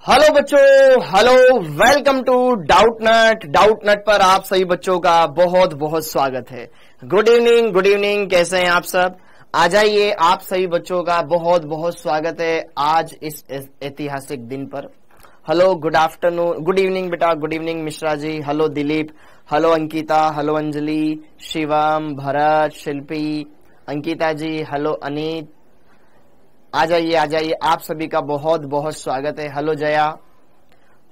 Hello बच्चों, hello, welcome to doubt नट पर आप सभी बच्चों का बहुत बहुत स्वागत है। गुड इवनिंग, कैसे हैं आप सब? आ जाइए, आप सभी बच्चों का बहुत बहुत स्वागत है आज इस ऐतिहासिक दिन पर। Hello, good afternoon, good evening बेटा, good evening Mishra ji, hello Dilip, hello Ankita, hello Anjali, Shivam, Bharat, Shilpi, Ankita ji, hello Aneet, आ जाइए, आप सभी का बहुत बहुत स्वागत है। Hello Jaya,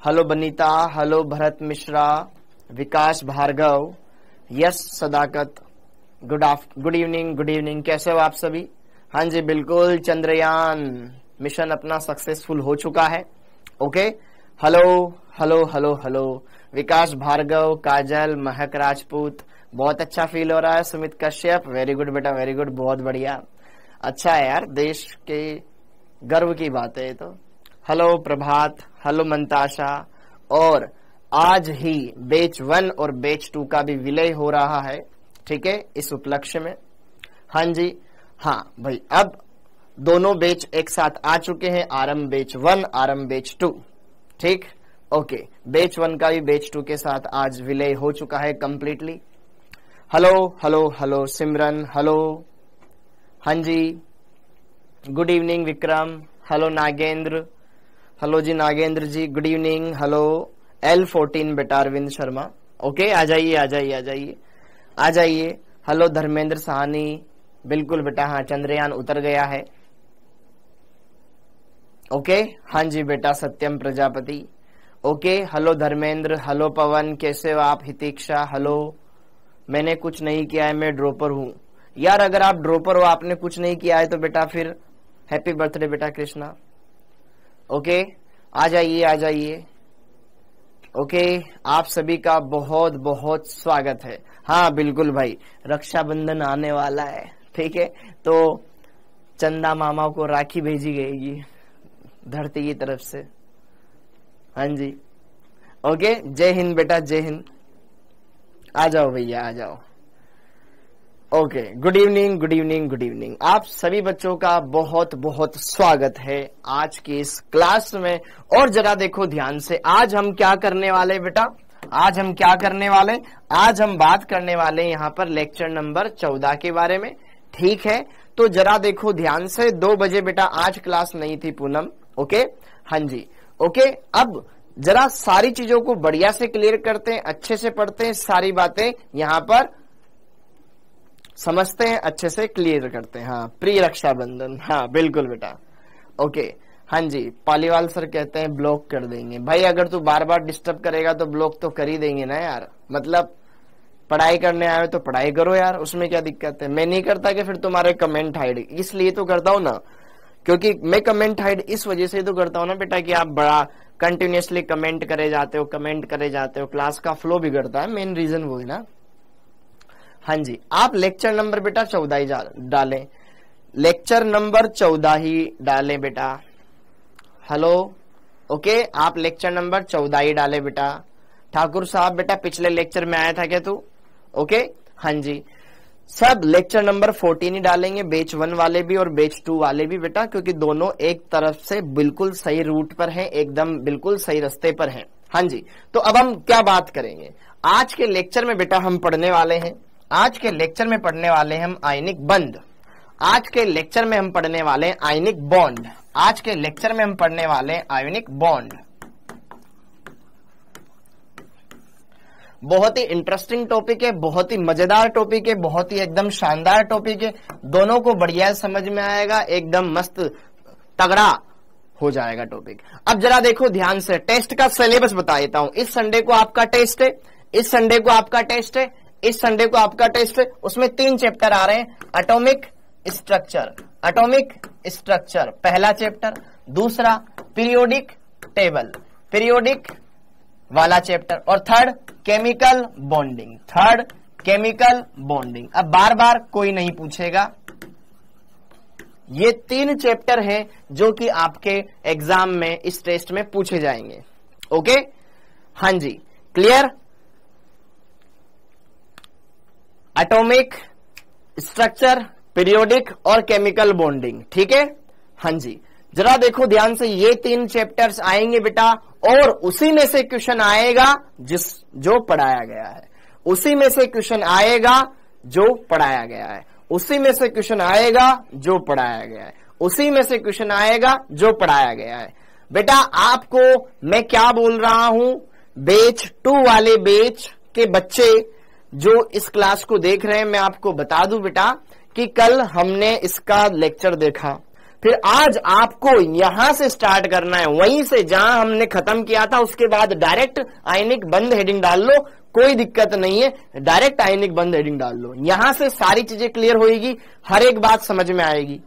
hello Banita, hello Bharat Mishra, Vikas Bhargav, yes Sadaqat, good evening, कैसे हो आप सभी? हाँ जी बिल्कुल, चंद्रयान मिशन अपना सक्सेसफुल हो चुका है। ओके, हेलो, विकास भार्गव, काजल, महक राजपूत, बहुत अच्छा फील हो रहा है। सुमित कश्यप, वेरी गुड बेटा, वेरी गुड, बहुत बढ़िया, अच्छा है यार, देश के गर्व की बात है ये तो। हेलो प्रभात, हेलो मंताशा, और आज ही बैच 1 और बैच 2 का भी विलय हो रहा है, ठीक है, इस उपलक्ष्य में। हाँ जी, हाँ भाई, अब दोनों बैच एक साथ आ चुके हैं, आरंभ बैच 1, आरंभ बैच 2, ठीक, ओके। बैच 1 का भी बैच 2 के साथ आज विलय हो चुका है कंप्लीटली। हेलो सिमरन, हेलो, हाँ जी, good evening Vikram, hello Nagendra, hello जी Nagendra ji, good evening, hello L14 बेटा अरविंद शर्मा, ओके, आ जाइए। हेलो धर्मेंद्र साहनी, बिल्कुल बेटा, हाँ चंद्रयान उतर गया है, ओके, हाँ जी बेटा Satyam Prajapati, okay. Hello Dharmendra, hello Pawan, कैसे हो आप? हितिक्षा, हेलो, मैंने कुछ नहीं किया है, मैं ड्रॉपर हूं। यार अगर आप ड्रॉपर हो, आपने कुछ नहीं किया है तो बेटा फिर हैप्पी बर्थडे बेटा कृष्णा, ओके, आ जाइए, ओके। आप सभी का बहुत बहुत स्वागत है। हाँ बिल्कुल भाई, रक्षाबंधन आने वाला है, ठीक है, तो चंदा मामा को राखी भेजी गएगी धरती की तरफ से। हाँ जी, ओके, जय हिंद बेटा, जय हिंद, आ जाओ भैया, आ जाओ, ओके। गुड इवनिंग, आप सभी बच्चों का बहुत बहुत स्वागत है आज की इस क्लास में। और जरा देखो ध्यान से, आज हम क्या करने वाले बेटा? आज हम बात करने वाले यहाँ पर लेक्चर नंबर 14 के बारे में, ठीक है। तो जरा देखो ध्यान से, 2 बजे बेटा आज क्लास नहीं थी पूनम, ओके, हाँ जी, ओके। अब जरा सारी चीजों को बढ़िया से क्लियर करते हैं, अच्छे से पढ़ते हैं, सारी बातें यहाँ पर समझते हैं, अच्छे से क्लियर करते हैं। हाँ, प्री रक्षाबंधन, हाँ बिल्कुल बेटा, ओके, हाँ जी। पालीवाल सर कहते हैं ब्लॉक कर देंगे। भाई अगर तू बार बार डिस्टर्ब करेगा तो ब्लॉक तो कर ही देंगे ना यार, मतलब पढ़ाई करने आए तो पढ़ाई करो यार, उसमें क्या दिक्कत है? मैं नहीं करता कि फिर तुम्हारे कमेंट हाइड, इसलिए तो करता हूं ना, क्योंकि मैं कमेंट हाइड इस वजह से तो करता हूं ना बेटा कि आप बड़ा कंटिन्यूअसली कमेंट करे जाते हो, क्लास का फ्लो बिगड़ता है, मेन रीजन वो है ना। हाँ जी, आप लेक्चर नंबर बेटा 14 ही डालें, लेक्चर नंबर 14 ही डालें बेटा। हेलो, ओके, आप लेक्चर नंबर 14 ही डालें बेटा। ठाकुर साहब बेटा पिछले लेक्चर में आया था क्या तू? ओके, हाँ जी, सब लेक्चर नंबर 14 ही डालेंगे, बैच 1 वाले भी और बैच 2 वाले भी बेटा, क्योंकि दोनों एक तरफ से बिल्कुल सही रूट पर हैं, एकदम बिल्कुल सही रास्ते पर हैं। हाँ जी, तो अब हम क्या बात करेंगे आज के लेक्चर में बेटा? हम पढ़ने वाले हैं आज के लेक्चर में हम आयनिक बंध, आज के लेक्चर में हम पढ़ने वाले हैं आयनिक बॉन्ड, आज के लेक्चर में हम पढ़ने वाले हैं आयनिक बॉन्ड। बहुत ही इंटरेस्टिंग टॉपिक है, बहुत ही मजेदार टॉपिक है, बहुत ही एकदम शानदार टॉपिक है, दोनों को बढ़िया समझ में आएगा, एकदम मस्त तगड़ा हो जाएगा टॉपिक। अब जरा देखो ध्यान से, टेस्ट का सिलेबस बता देता हूं। इस संडे को आपका टेस्ट है, इस संडे को आपका टेस्ट है, इस संडे को आपका टेस्ट है। उसमें 3 चैप्टर आ रहे हैं, एटॉमिक स्ट्रक्चर पहला चैप्टर, दूसरा पीरियोडिक टेबल, पीरियोडिक वाला चैप्टर, और थर्ड केमिकल बॉन्डिंग। अब बार बार कोई नहीं पूछेगा, ये 3 चैप्टर हैं जो कि आपके एग्जाम में, इस टेस्ट में पूछे जाएंगे, ओके, हाँ जी, क्लियर? एटॉमिक स्ट्रक्चर, पीरियोडिक और केमिकल बॉन्डिंग, ठीक है, हाँ जी। जरा देखो ध्यान से, ये 3 चैप्टर्स आएंगे बेटा, और उसी में से क्वेश्चन आएगा जो पढ़ाया गया है, उसी में से क्वेश्चन आएगा जो पढ़ाया गया है, उसी में से क्वेश्चन आएगा जो पढ़ाया गया है, उसी में से क्वेश्चन आएगा जो पढ़ाया गया है। बेटा आपको मैं क्या बोल रहा हूं, बैच 2 वाले बैच के बच्चे जो इस क्लास को देख रहे हैं, मैं आपको बता दूं बेटा कि कल हमने इसका लेक्चर देखा, फिर आज आपको यहां से स्टार्ट करना है, वहीं से जहां हमने खत्म किया था उसके बाद डायरेक्ट आयनिक बंद हेडिंग डाल लो, कोई दिक्कत नहीं है, डायरेक्ट आयनिक बंद हेडिंग डाल लो, यहां से सारी चीजें क्लियर होगी, हर एक बात समझ में आएगी।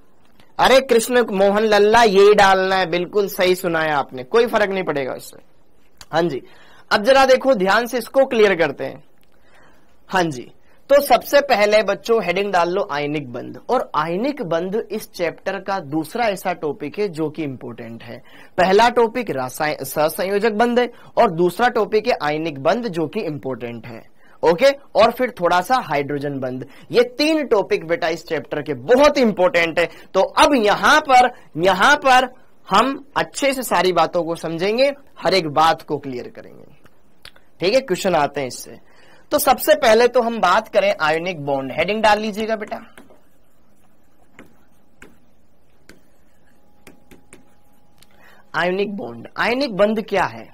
अरे कृष्ण मोहन लल्ला यही डालना है, बिल्कुल सही सुना है आपने, कोई फर्क नहीं पड़ेगा इससे। हाँ जी, अब जरा देखो ध्यान से, इसको क्लियर करते हैं। हाँ जी, तो सबसे पहले बच्चों हेडिंग डाल लो आयनिक बंध, और आयनिक बंध इस चैप्टर का दूसरा ऐसा टॉपिक है जो कि इंपॉर्टेंट है। पहला टॉपिक सहसंयोजक बंध है और दूसरा टॉपिक है आयनिक बंध जो कि इंपॉर्टेंट है। ओके, और फिर थोड़ा सा हाइड्रोजन बंध। ये 3 टॉपिक बेटा इस चैप्टर के बहुत इंपॉर्टेंट है। तो अब यहां पर हम अच्छे से सारी बातों को समझेंगे, हर एक बात को क्लियर करेंगे। ठीक है, क्वेश्चन आते हैं इससे। तो सबसे पहले तो हम बात करें आयोनिक बॉन्ड, हेडिंग डाल लीजिएगा बेटा। आयोनिक बॉन्ड, आयनिक बंध क्या है,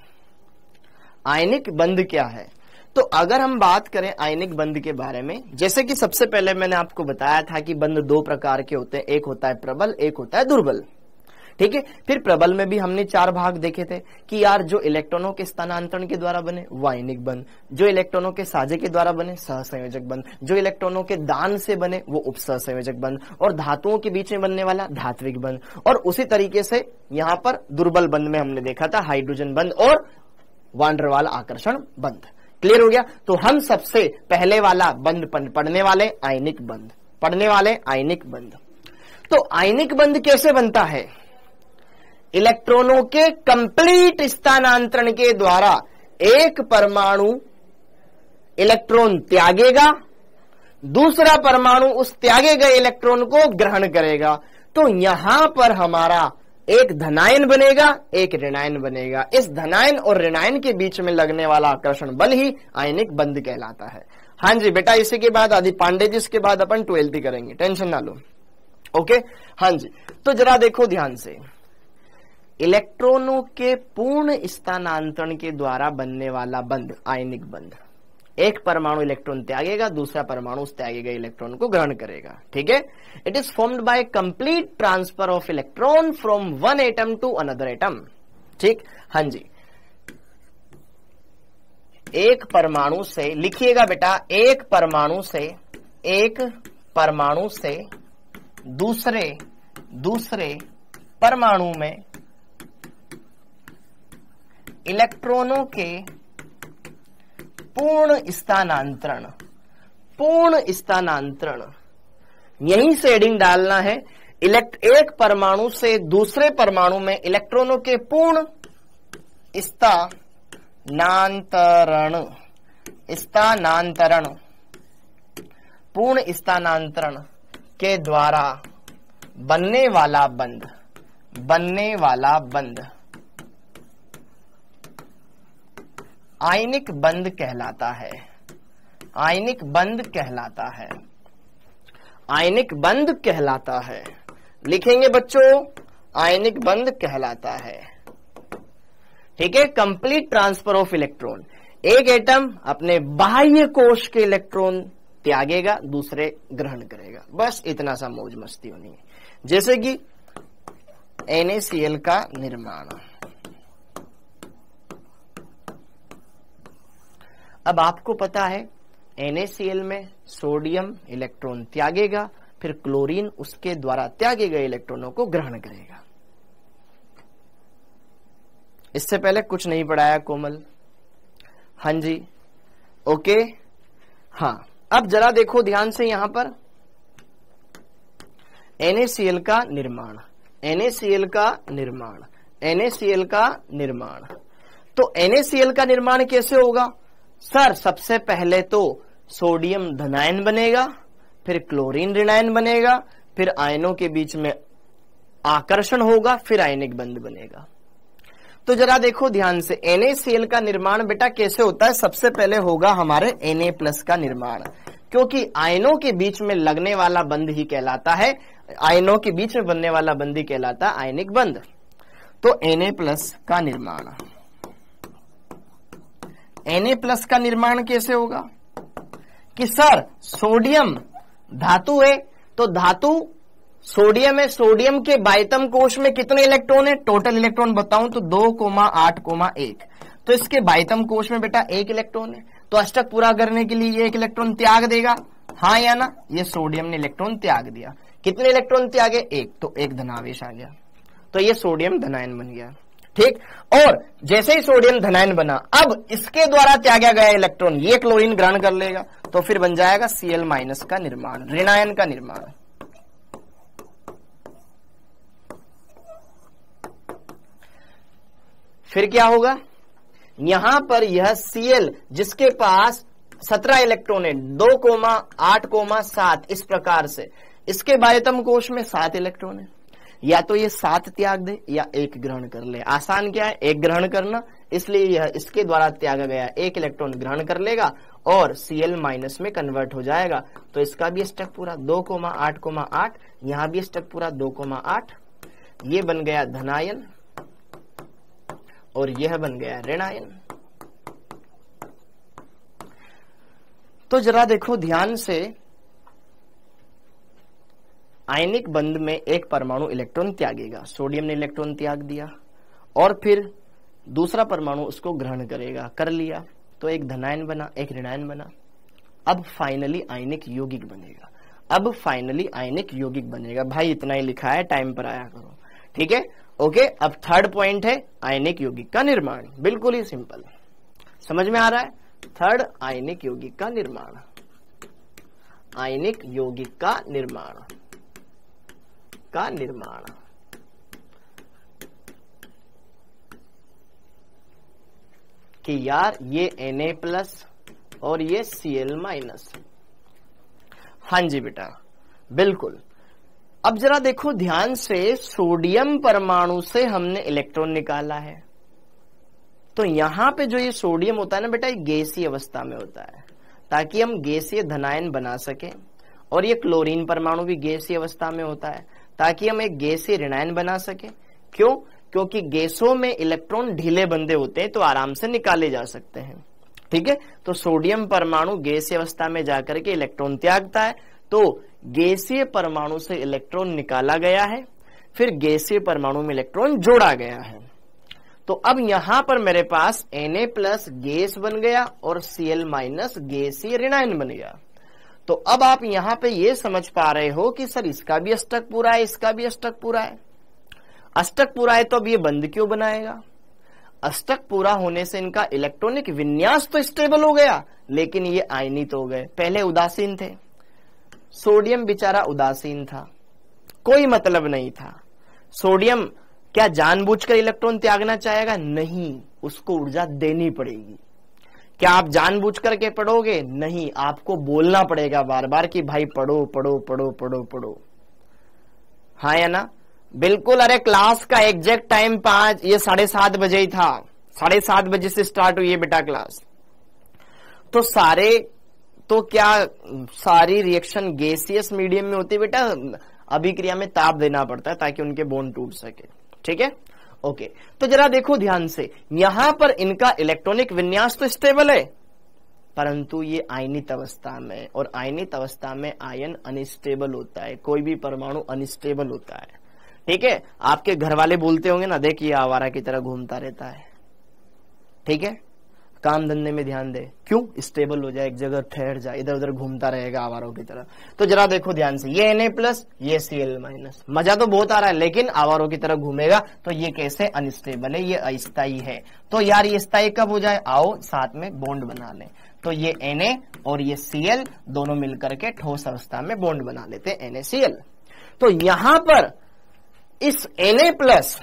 आयनिक बंध क्या है? तो अगर हम बात करें आयनिक बंध के बारे में, जैसे कि सबसे पहले मैंने आपको बताया था कि बंध 2 प्रकार के होते हैं, एक होता है प्रबल, एक होता है दुर्बल। ठीक है, फिर प्रबल में भी हमने 4 भाग देखे थे कि यार जो इलेक्ट्रॉनों के स्थानांतरण के द्वारा बने वो आयनिक बंध, जो इलेक्ट्रॉनों के साझे के द्वारा बने सहसंयोजक बंध, जो इलेक्ट्रॉनों के दान से बने वो उपसहसंयोजक बंध, और धातुओं के बीच में बनने वाला धात्विक बंध। और उसी तरीके से यहां पर दुर्बल बंध में हमने देखा था हाइड्रोजन बंध और वांडरवाल आकर्षण बंध। क्लियर हो गया? तो हम सबसे पहले वाला बंध पढ़ने वाले आयनिक बंध, पढ़ने वाले आयनिक बंध। तो आयनिक बंध कैसे बनता है? इलेक्ट्रॉनों के कंप्लीट स्थानांतरण के द्वारा एक परमाणु इलेक्ट्रॉन त्यागेगा, दूसरा परमाणु उस त्यागे गए इलेक्ट्रॉन को ग्रहण करेगा। तो यहां पर हमारा एक धनायन बनेगा, एक ऋणायन बनेगा। इस धनायन और ऋणायन के बीच में लगने वाला आकर्षण बल ही आयनिक बंध कहलाता है। हाँ जी बेटा, इसी के बाद आदि पांडे जी, इसके बाद अपन 12th करेंगे, टेंशन ना लो। ओके, हाँ जी, तो जरा देखो ध्यान से, इलेक्ट्रॉनों के पूर्ण स्थानांतरण के द्वारा बनने वाला बंध आयनिक बंध। एक परमाणु इलेक्ट्रॉन त्यागेगा, दूसरा परमाणु उस त्यागे गए इलेक्ट्रॉन को ग्रहण करेगा। ठीक है, it is formed by complete transfer of electron from one atom to another atom. ठीक, हाँ जी, एक परमाणु से लिखिएगा बेटा, एक परमाणु से दूसरे परमाणु में इलेक्ट्रॉनों के पूर्ण स्थानांतरण, यहीं से हेडिंग डालना है। एक परमाणु से दूसरे परमाणु में इलेक्ट्रॉनों के पूर्ण स्थानांतरण के द्वारा बनने वाला बंध आयनिक बंध कहलाता है। आयनिक बंध कहलाता है। लिखेंगे बच्चों, आयनिक बंध कहलाता है। ठीक है, कंप्लीट ट्रांसफर ऑफ इलेक्ट्रॉन, एक एटम अपने बाह्य कोश के इलेक्ट्रॉन त्यागेगा, दूसरे ग्रहण करेगा। बस इतना सा मौज मस्ती होनी है। जैसे कि NaCl का निर्माण। अब आपको पता है NaCl में सोडियम इलेक्ट्रॉन त्यागेगा, फिर क्लोरीन उसके द्वारा त्यागे गए इलेक्ट्रॉनों को ग्रहण करेगा। इससे पहले कुछ नहीं पढ़ाया कोमल? हाँ जी, ओके, हाँ। अब जरा देखो ध्यान से, यहां पर NaCl का निर्माण, तो NaCl का निर्माण कैसे होगा? सर, सबसे पहले तो सोडियम धनायन बनेगा, फिर क्लोरीन ऋणायन बनेगा, फिर आयनों के बीच में आकर्षण होगा, फिर आयनिक बंध बनेगा। तो जरा देखो ध्यान से, NaCl का निर्माण बेटा कैसे होता है? सबसे पहले होगा हमारे Na+ का निर्माण, क्योंकि आयनों के बीच में लगने वाला बंध ही कहलाता है, आयनों के बीच में बनने वाला बंध ही कहलाता है आयनिक बंध। तो Na+ का निर्माण, Na+ का निर्माण कैसे होगा कि सर सोडियम धातु है, तो धातु सोडियम है, सोडियम के बाह्यतम कोश में कितने इलेक्ट्रॉन है? टोटल इलेक्ट्रॉन बताऊं तो 2,8,1। तो इसके बाह्यतम कोश में बेटा 1 इलेक्ट्रॉन है, तो अष्टक पूरा करने के लिए ये 1 इलेक्ट्रॉन त्याग देगा, हाँ या ना? ये सोडियम ने इलेक्ट्रॉन त्याग दिया। कितने इलेक्ट्रॉन त्यागे? 1, तो 1 धनावेश आ गया, तो ये सोडियम धनायन बन गया। ठीक, और जैसे ही सोडियम धनायन बना, अब इसके द्वारा त्यागा गया इलेक्ट्रॉन ये क्लोरीन ग्रहण कर लेगा, तो फिर बन जाएगा Cl- का निर्माण, ऋणायन का निर्माण। फिर क्या होगा? यहां पर यह Cl जिसके पास 17 इलेक्ट्रॉन है, 2,8,7, इस प्रकार से इसके बाह्यतम कोश में 7 इलेक्ट्रॉन है, या तो ये 7 त्याग दे या 1 ग्रहण कर ले। आसान क्या है? 1 ग्रहण करना, इसलिए यह इसके द्वारा त्यागा गया 1 इलेक्ट्रॉन ग्रहण कर लेगा और Cl- में कन्वर्ट हो जाएगा। तो इसका भी स्टक पूरा 2,8,8, यहां भी स्टक पूरा 2,8, ये बन गया धनायन और यह बन गया ऋणायन। तो जरा देखो ध्यान से, आयनिक बंध में एक परमाणु इलेक्ट्रॉन त्यागेगा, सोडियम ने इलेक्ट्रॉन त्याग दिया, और फिर दूसरा परमाणु उसको ग्रहण करेगा, कर लिया, तो एक धनायन बना, एक ऋणायन बना। अब फाइनली आयनिक यौगिक बनेगा, अब फाइनली आयनिक यौगिक बनेगा। भाई इतना ही लिखा है, टाइम पर आया करो, ठीक है? ओके, अब थर्ड पॉइंट है आयनिक यौगिक का निर्माण, बिल्कुल ही सिंपल, समझ में आ रहा है? थर्ड, आयनिक यौगिक का निर्माण, आयनिक यौगिक का निर्माण, का निर्माण। कि यार ये Na+ और ये Cl-। हाँ जी बेटा, बिल्कुल। अब जरा देखो ध्यान से, सोडियम परमाणु से हमने इलेक्ट्रॉन निकाला है, तो यहां पे जो ये सोडियम होता है ना बेटा, ये गैसीय अवस्था में होता है, ताकि हम गैसीय धनायन बना सके, और ये क्लोरीन परमाणु भी गैसीय अवस्था में होता है, ताकि हम एक गैसीय ऋणायन बना सके। क्यों? क्योंकि गैसों में इलेक्ट्रॉन ढीले बंधे होते हैं, तो आराम से निकाले जा सकते हैं, ठीक है? तो सोडियम परमाणु गैसीय अवस्था में जाकर के इलेक्ट्रॉन त्यागता है, तो गैसीय परमाणु से इलेक्ट्रॉन निकाला गया है, फिर गैसीय परमाणु में इलेक्ट्रॉन जोड़ा गया है। तो अब यहां पर मेरे पास Na+ गैस बन गया और Cl- गैसीय ऋणायन बन गया। तो अब आप यहां पे ये समझ पा रहे हो कि सर इसका भी अष्टक पूरा है, इसका भी अष्टक पूरा है। अष्टक पूरा है तो अब ये बंध क्यों बनाएगा? अष्टक पूरा होने से इनका इलेक्ट्रॉनिक विन्यास तो स्टेबल हो गया, लेकिन ये आयनित हो गए। पहले उदासीन थे, सोडियम बेचारा उदासीन था, कोई मतलब नहीं था। सोडियम क्या जानबूझकर इलेक्ट्रॉन त्यागना चाहेगा? नहीं, उसको ऊर्जा देनी पड़ेगी। क्या आप जानबूझ करके पढ़ोगे? नहीं, आपको बोलना पड़ेगा बार बार कि भाई पढ़ो पढ़ो पढ़ो पढ़ो पढ़ो, हाँ या ना? बिल्कुल। अरे क्लास का एग्जैक्ट टाइम 5, ये 7:30 बजे ही था, 7:30 बजे से स्टार्ट हुई है बेटा क्लास। तो सारी रिएक्शन गैसियस मीडियम में होती है बेटा, अभिक्रिया में ताप देना पड़ता है ताकि उनके बॉन्ड टूट सके, ठीक है? ओके, तो जरा देखो ध्यान से, यहां पर इनका इलेक्ट्रॉनिक विन्यास तो स्टेबल है, परंतु ये आयनित अवस्था में, और आयनित अवस्था में आयन अनस्टेबल होता है, कोई भी परमाणु अनस्टेबल होता है, ठीक है? आपके घर वाले बोलते होंगे ना, देखिए आवारा की तरह घूमता रहता है, ठीक है? काम धंधे में ध्यान दे, क्यों? स्टेबल हो जाए, एक जगह ठहर जाए, इधर उधर घूमता रहेगा आवारों की तरह। तो जरा देखो ध्यान से, ये Na+, ये Cl-। मजा तो बहुत आ रहा है, लेकिन आवारों की तरह घूमेगा, तो ये कैसे? अनस्टेबल है, ये अस्थायी है। तो यार ये स्थायी कब हो जाए? आओ साथ में बॉन्ड बना लें। तो ये Na और ये Cl दोनों मिलकर के ठोस अवस्था में बॉन्ड बना लेते हैं, NaCl। तो यहां पर इस Na+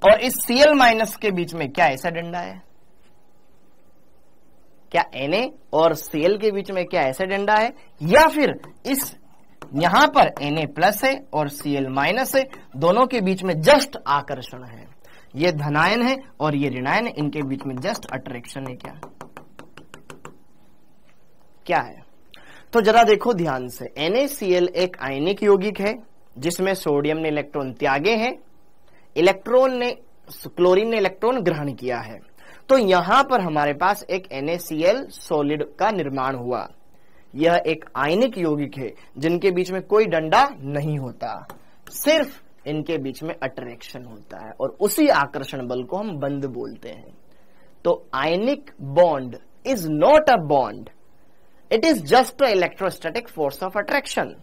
और इस Cl- के बीच में क्या ऐसा डंडा है? क्या Na और Cl के बीच में क्या ऐसा डंडा है? या फिर इस यहां पर Na+ है और Cl- है, दोनों के बीच में जस्ट आकर्षण है। ये धनायन है और ये ऋणायन है, इनके बीच में जस्ट अट्रैक्शन है। क्या है? तो जरा देखो ध्यान से, NaCl एक आयनिक यौगिक है जिसमें सोडियम ने इलेक्ट्रॉन त्यागे हैं, क्लोरीन ने इलेक्ट्रॉन ग्रहण किया है। तो यहां पर हमारे पास एक NaCl सॉलिड का निर्माण हुआ। यह एक आयनिक यौगिक है जिनके बीच में कोई डंडा नहीं होता, सिर्फ इनके बीच में अट्रैक्शन होता है और उसी आकर्षण बल को हम बंध बोलते हैं। तो ionic bond is not a bond, it is just a electrostatic force of attraction.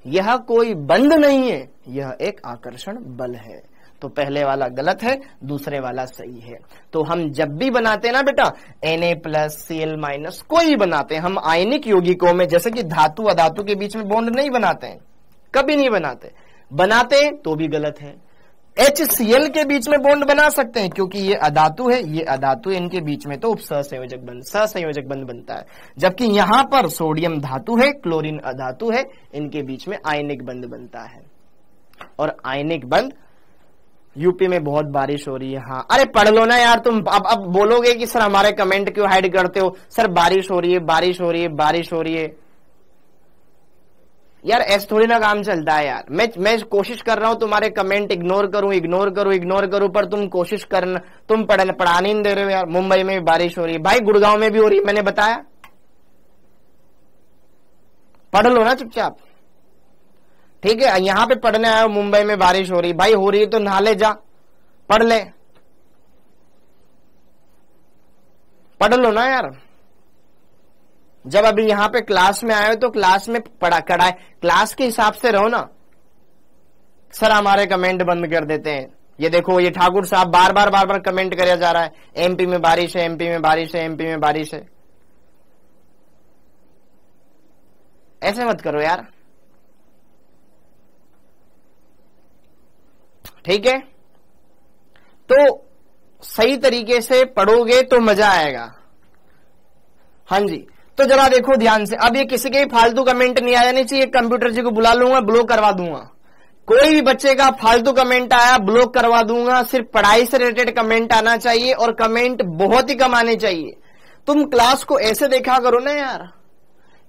यह कोई बंध नहीं है, यह एक आकर्षण बल है। तो पहले वाला गलत है, दूसरे वाला सही है। तो हम जब भी बनाते हैं ना बेटा Na+ Cl- कोई भी बनाते हैं, हम आयनिक यौगिकों में जैसे कि धातु अधातु के बीच में बॉन्ड नहीं बनाते हैं, कभी नहीं बनाते, बनाते तो भी गलत है। HCl के बीच में बॉन्ड बना सकते हैं क्योंकि ये अधातु है, ये अधातु है, इनके बीच में तो सहसंयोजक बंध बनता है। जबकि यहां पर सोडियम धातु है, क्लोरीन अधातु है, इनके बीच में आयनिक बंध बनता है। और आयनिक बंध, यूपी में बहुत बारिश हो रही है। हाँ, अरे पढ़ लो ना यार तुम। अब बोलोगे कि सर हमारे कमेंट क्यों हाइड करते हो, सर बारिश हो रही है, बारिश हो रही है, बारिश हो रही है। यार ऐसे थोड़ी ना काम चलता है यार। मैं कोशिश कर रहा हूं तुम्हारे कमेंट इग्नोर करूं, पर तुम कोशिश करना, तुम पढ़ाने नहीं दे रहे हो यार। मुंबई में भी बारिश हो रही है भाई, गुड़गांव में भी हो रही है, मैंने बताया। पढ़ लो ना चुपचाप, ठीक है। यहां पे पढ़ने आए हो, मुंबई में बारिश हो रही भाई, हो रही है तो नहा ले, जा पढ़ ले, पढ़ लो ना यार। जब अभी यहां पे क्लास में आए हो तो क्लास में पढ़ाए, क्लास के हिसाब से रहो ना। सर हमारे कमेंट बंद कर देते हैं। ये देखो, ये ठाकुर साहब बार बार कमेंट किया जा रहा है, एमपी में बारिश है, एमपी में बारिश है, एमपी में बारिश है। ऐसे मत करो यार, ठीक है। तो सही तरीके से पढ़ोगे तो मजा आएगा। हाँ जी, तो जरा देखो ध्यान से। अब ये किसी के फालतू कमेंट नहीं आ जानी चाहिए, कंप्यूटर जी को बुला लूंगा, ब्लॉक करवा दूंगा। कोई भी बच्चे का फालतू कमेंट आया ब्लॉक करवा दूंगा। सिर्फ पढ़ाई से रिलेटेड कमेंट आना चाहिए और कमेंट बहुत ही कम आने चाहिए। तुम क्लास को ऐसे देखा करो ना यार,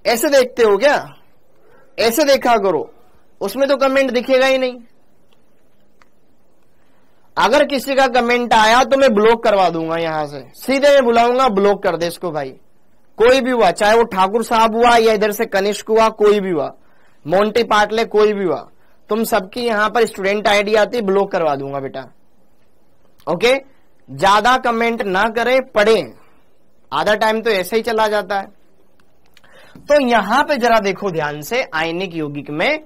ऐसे देखते हो क्या? ऐसे देखा करो, उसमें तो कमेंट दिखेगा ही नहीं। अगर किसी का कमेंट आया तो मैं ब्लॉक करवा दूंगा, यहां से सीधे मैं बुलाऊंगा, ब्लॉक कर दे इसको भाई। कोई भी हुआ, चाहे वो ठाकुर साहब हुआ या इधर से कनिष्क हुआ, कोई भी हुआ, मोंटी पाटले, कोई भी हुआ, तुम सबकी यहां पर स्टूडेंट आईडी आती, ब्लॉक करवा दूंगा बेटा। ओके, ज्यादा कमेंट ना करें, पढ़ें, आधा टाइम तो ऐसे ही चला जाता है। तो यहां पे जरा देखो ध्यान से, आयनिक यौगिक में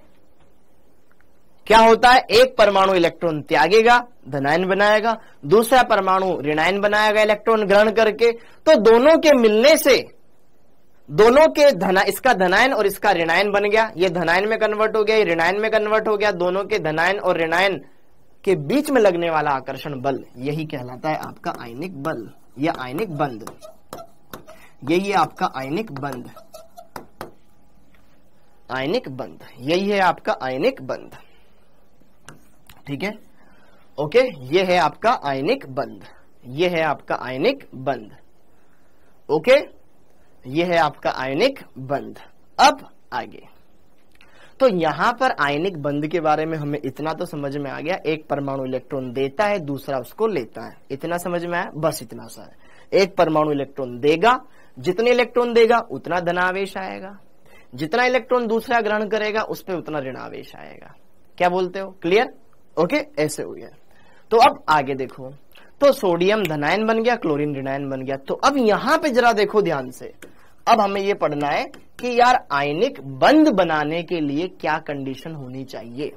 क्या होता है? एक परमाणु इलेक्ट्रॉन त्यागेगा, धनायन बनाएगा, दूसरा परमाणु ऋणायन बनाएगा इलेक्ट्रॉन ग्रहण करके। तो दोनों के मिलने से दोनों के इसका धनायन और इसका ऋणायन बन गया, ये धनायन में कन्वर्ट हो गया, ये ऋणायन में कन्वर्ट हो गया। दोनों के धनायन और ऋणायन के बीच में लगने वाला आकर्षण बल, यही कहलाता है आपका आयनिक बल या आयनिक बंध। यही है आपका आयनिक बंध, आयनिक बंध, यही है आपका आयनिक बंध, ठीक है। ओके, ये है आपका आयनिक बंध, ये है आपका आयनिक बंध। ओके, ये है आपका आयनिक बंध। अब आगे, तो यहां पर आयनिक बंध के बारे में हमें इतना तो समझ में आ गया, एक परमाणु इलेक्ट्रॉन देता है, दूसरा उसको लेता है। इतना समझ में आया, बस इतना सा है। एक परमाणु इलेक्ट्रॉन देगा, जितने इलेक्ट्रॉन देगा उतना धनावेश आएगा, जितना इलेक्ट्रॉन दूसरा ग्रहण करेगा उस पर उतना ऋणावेश आएगा। क्या बोलते हो? क्लियर? ओके, ऐसे हो गया। तो अब आगे देखो, तो सोडियम धनायन बन गया, क्लोरीन ऋणायन बन गया। तो अब यहां पे जरा देखो ध्यान से, अब हमें यह पढ़ना है कि यार आयनिक बंध बनाने के लिए क्या कंडीशन होनी चाहिए।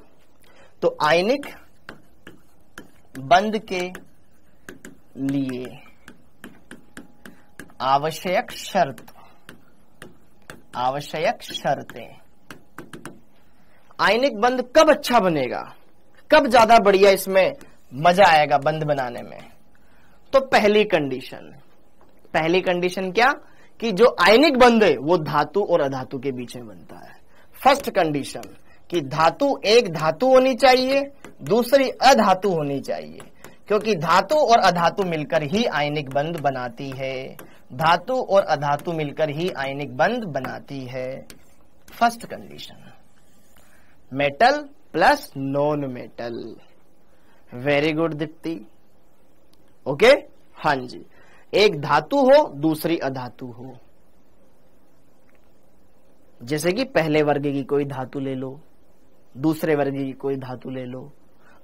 तो आयनिक बंध के लिए आवश्यक शर्त, आवश्यक शर्तें। आयनिक बंध कब अच्छा बनेगा, कब ज्यादा बढ़िया इसमें मजा आएगा बंध बनाने में? तो पहली कंडीशन क्या कि जो आयनिक बंध है वो धातु और अधातु के बीच में बनता है। फर्स्ट कंडीशन कि धातु एक धातु होनी चाहिए, दूसरी अधातु होनी चाहिए, क्योंकि धातु और अधातु मिलकर ही आयनिक बंध बनाती है। धातु और अधातु मिलकर ही आयनिक बंध बनाती है। First condition, metal plus non metal. Very good Deepti. Okay, हाँ जी, एक धातु हो दूसरी अधातु हो। जैसे कि पहले वर्ग की कोई धातु ले लो, दूसरे वर्ग की कोई धातु ले लो,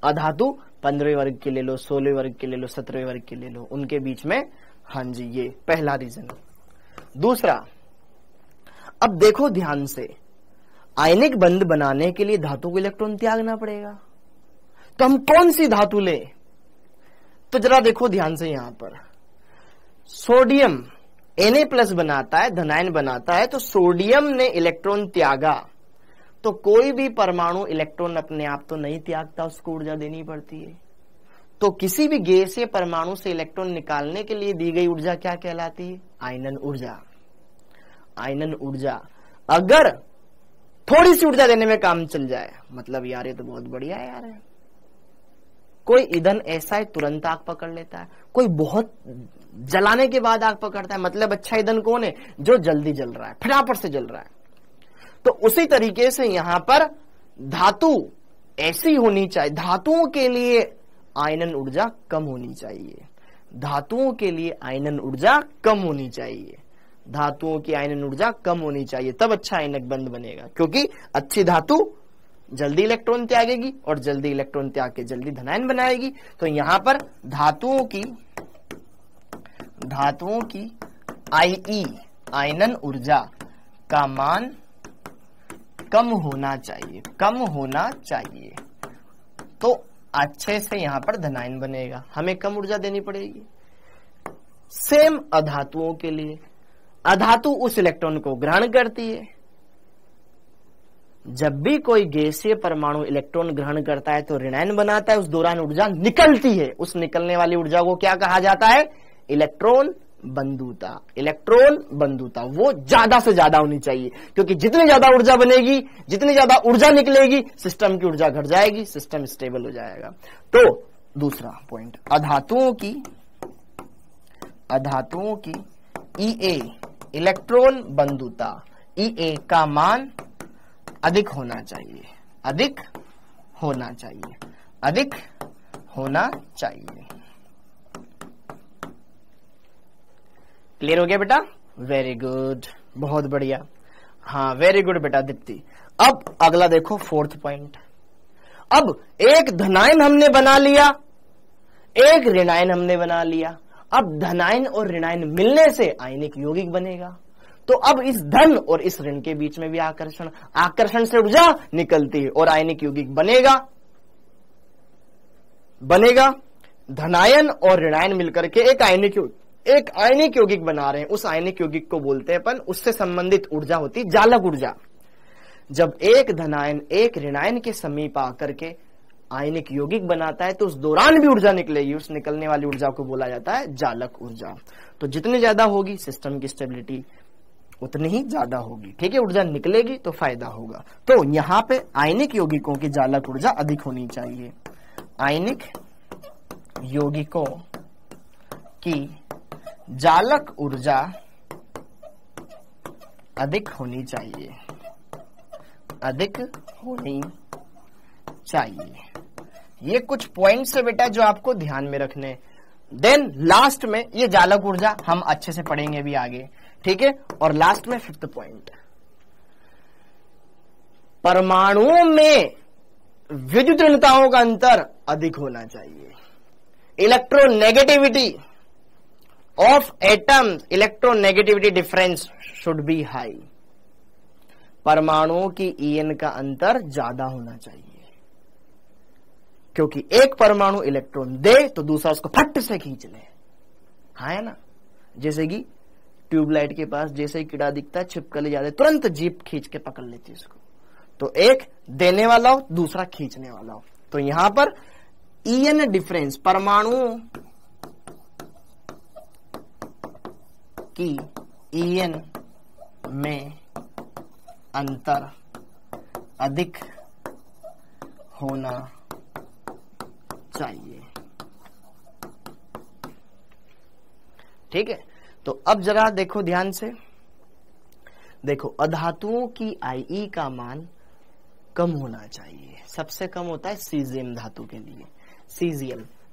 अधातु 15वें वर्ग की ले लो, 16वें वर्ग की ले लो, 17वें वर्ग की ले लो, उनके बीच में। हाँ जी, ये पहला रीजन। दूसरा, अब देखो ध्यान से, आयनिक बंध बनाने के लिए धातु को इलेक्ट्रॉन त्यागना पड़ेगा, तो हम कौन सी धातु ले? तो जरा देखो ध्यान से, यहां पर सोडियम Na+ बनाता है, धनायन बनाता है, तो सोडियम ने इलेक्ट्रॉन त्यागा, तो कोई भी परमाणु इलेक्ट्रॉन अपने आप तो नहीं त्यागता, उसको ऊर्जा देनी पड़ती है। तो किसी भी गैसीय परमाणु से इलेक्ट्रॉन निकालने के लिए दी गई ऊर्जा क्या कहलाती है? आयनन ऊर्जा। आयनन ऊर्जा अगर थोड़ी सी ऊर्जा देने में काम चल जाए, मतलब यार ये तो बहुत बढ़िया है यार। कोई ईंधन ऐसा है तुरंत आग पकड़ लेता है, कोई बहुत जलाने के बाद आग पकड़ता है, मतलब अच्छा ईंधन कौन है? जो जल्दी जल रहा है, फटाफट से जल रहा है। तो उसी तरीके से यहां पर धातु ऐसी होनी चाहिए, धातुओं के लिए आयनन ऊर्जा कम होनी चाहिए, धातुओं के लिए आयनन ऊर्जा कम होनी चाहिए, धातुओं की आयनन ऊर्जा कम होनी चाहिए, तब अच्छा आयनिक बंध बनेगा। क्योंकि अच्छी धातु जल्दी इलेक्ट्रॉन त्यागेगी और जल्दी इलेक्ट्रॉन त्याग के जल्दी धनायन बनाएगी। तो यहां पर धातुओं की Ie आयनन ऊर्जा का मान कम होना चाहिए, कम होना चाहिए, तो अच्छे से यहां पर धनायन बनेगा, हमें कम ऊर्जा देनी पड़ेगी। सेम अधातुओं के लिए, अधातु उस इलेक्ट्रॉन को ग्रहण करती है। जब भी कोई गैसीय परमाणु इलेक्ट्रॉन ग्रहण करता है तो ऋणायन बनाता है, उस दौरान ऊर्जा निकलती है, उस निकलने वाली ऊर्जा को क्या कहा जाता है? इलेक्ट्रॉन बंधुता। इलेक्ट्रॉन बंधुता वो ज्यादा से ज्यादा होनी चाहिए, क्योंकि जितनी ज्यादा ऊर्जा बनेगी, जितनी ज्यादा ऊर्जा निकलेगी, सिस्टम की ऊर्जा घट जाएगी, सिस्टम स्टेबल हो जाएगा। तो दूसरा पॉइंट, अधातुओं की Ea इलेक्ट्रॉन बंधुता, Ea का मान अधिक होना चाहिए, अधिक होना चाहिए, अधिक होना चाहिए। क्लियर हो गया बेटा? वेरी गुड, बहुत बढ़िया। हाँ वेरी गुड बेटा दीप्ति। अब अगला देखो, फोर्थ पॉइंट। अब एक धनायन हमने बना लिया, एक ऋणायन हमने बना लिया। अब धनायन और ऋणायन मिलने से आयनिक यौगिक बनेगा। तो अब इस धन और इस ऋण के बीच में भी आकर्षण से ऊर्जा निकलती है और आयनिक यौगिक बनेगा। धनायन और ऋणायन मिलकर के एक आयनिक यौगिक बना रहे हैं। उस आयनिक यौगिक को बोलते हैं अपन, उससे संबंधित ऊर्जा होती है जालक ऊर्जा। जब एक धनायन एक ऋणायन के समीप आकर के आयनिक यौगिक बनाता है तो उस दौरान भी ऊर्जा निकलेगी, उस निकलने वाली ऊर्जा को बोला जाता है जालक ऊर्जा। तो जितनी ज्यादा होगी सिस्टम की स्टेबिलिटी उतनी ही ज्यादा होगी, ठीक है, ऊर्जा निकलेगी तो फायदा होगा। तो यहां पे आयनिक यौगिकों की जालक ऊर्जा अधिक होनी चाहिए, आयनिक यौगिकों की जालक ऊर्जा अधिक होनी चाहिए, अधिक होनी चाहिए। ये कुछ पॉइंट्स है बेटा जो आपको ध्यान में रखने। देन लास्ट में ये जालक ऊर्जा हम अच्छे से पढ़ेंगे भी आगे, ठीक है। और लास्ट में फिफ्थ पॉइंट, परमाणुओं में विद्युत ऋणताओं का अंतर अधिक होना चाहिए। Electronegativity of atoms, electronegativity difference should be high. परमाणुओं की En का अंतर ज्यादा होना चाहिए, क्योंकि एक परमाणु इलेक्ट्रॉन दे तो दूसरा उसको फट से खींच ले, हाँ है ना। जैसे कि ट्यूबलाइट के पास जैसे ही कीड़ा दिखता है छिपकली ले जाते, तुरंत जीप खींच के पकड़ लेती है उसको। तो एक देने वाला हो, दूसरा खींचने वाला हो। तो यहां पर En डिफरेंस, परमाणुओं की En में अंतर अधिक होना चाहिए। ठीक है, तो अब जरा देखो ध्यान से, देखो अधातुओं की Ie का मान कम होना चाहिए। सबसे कम होता है सीजियम धातु के लिए।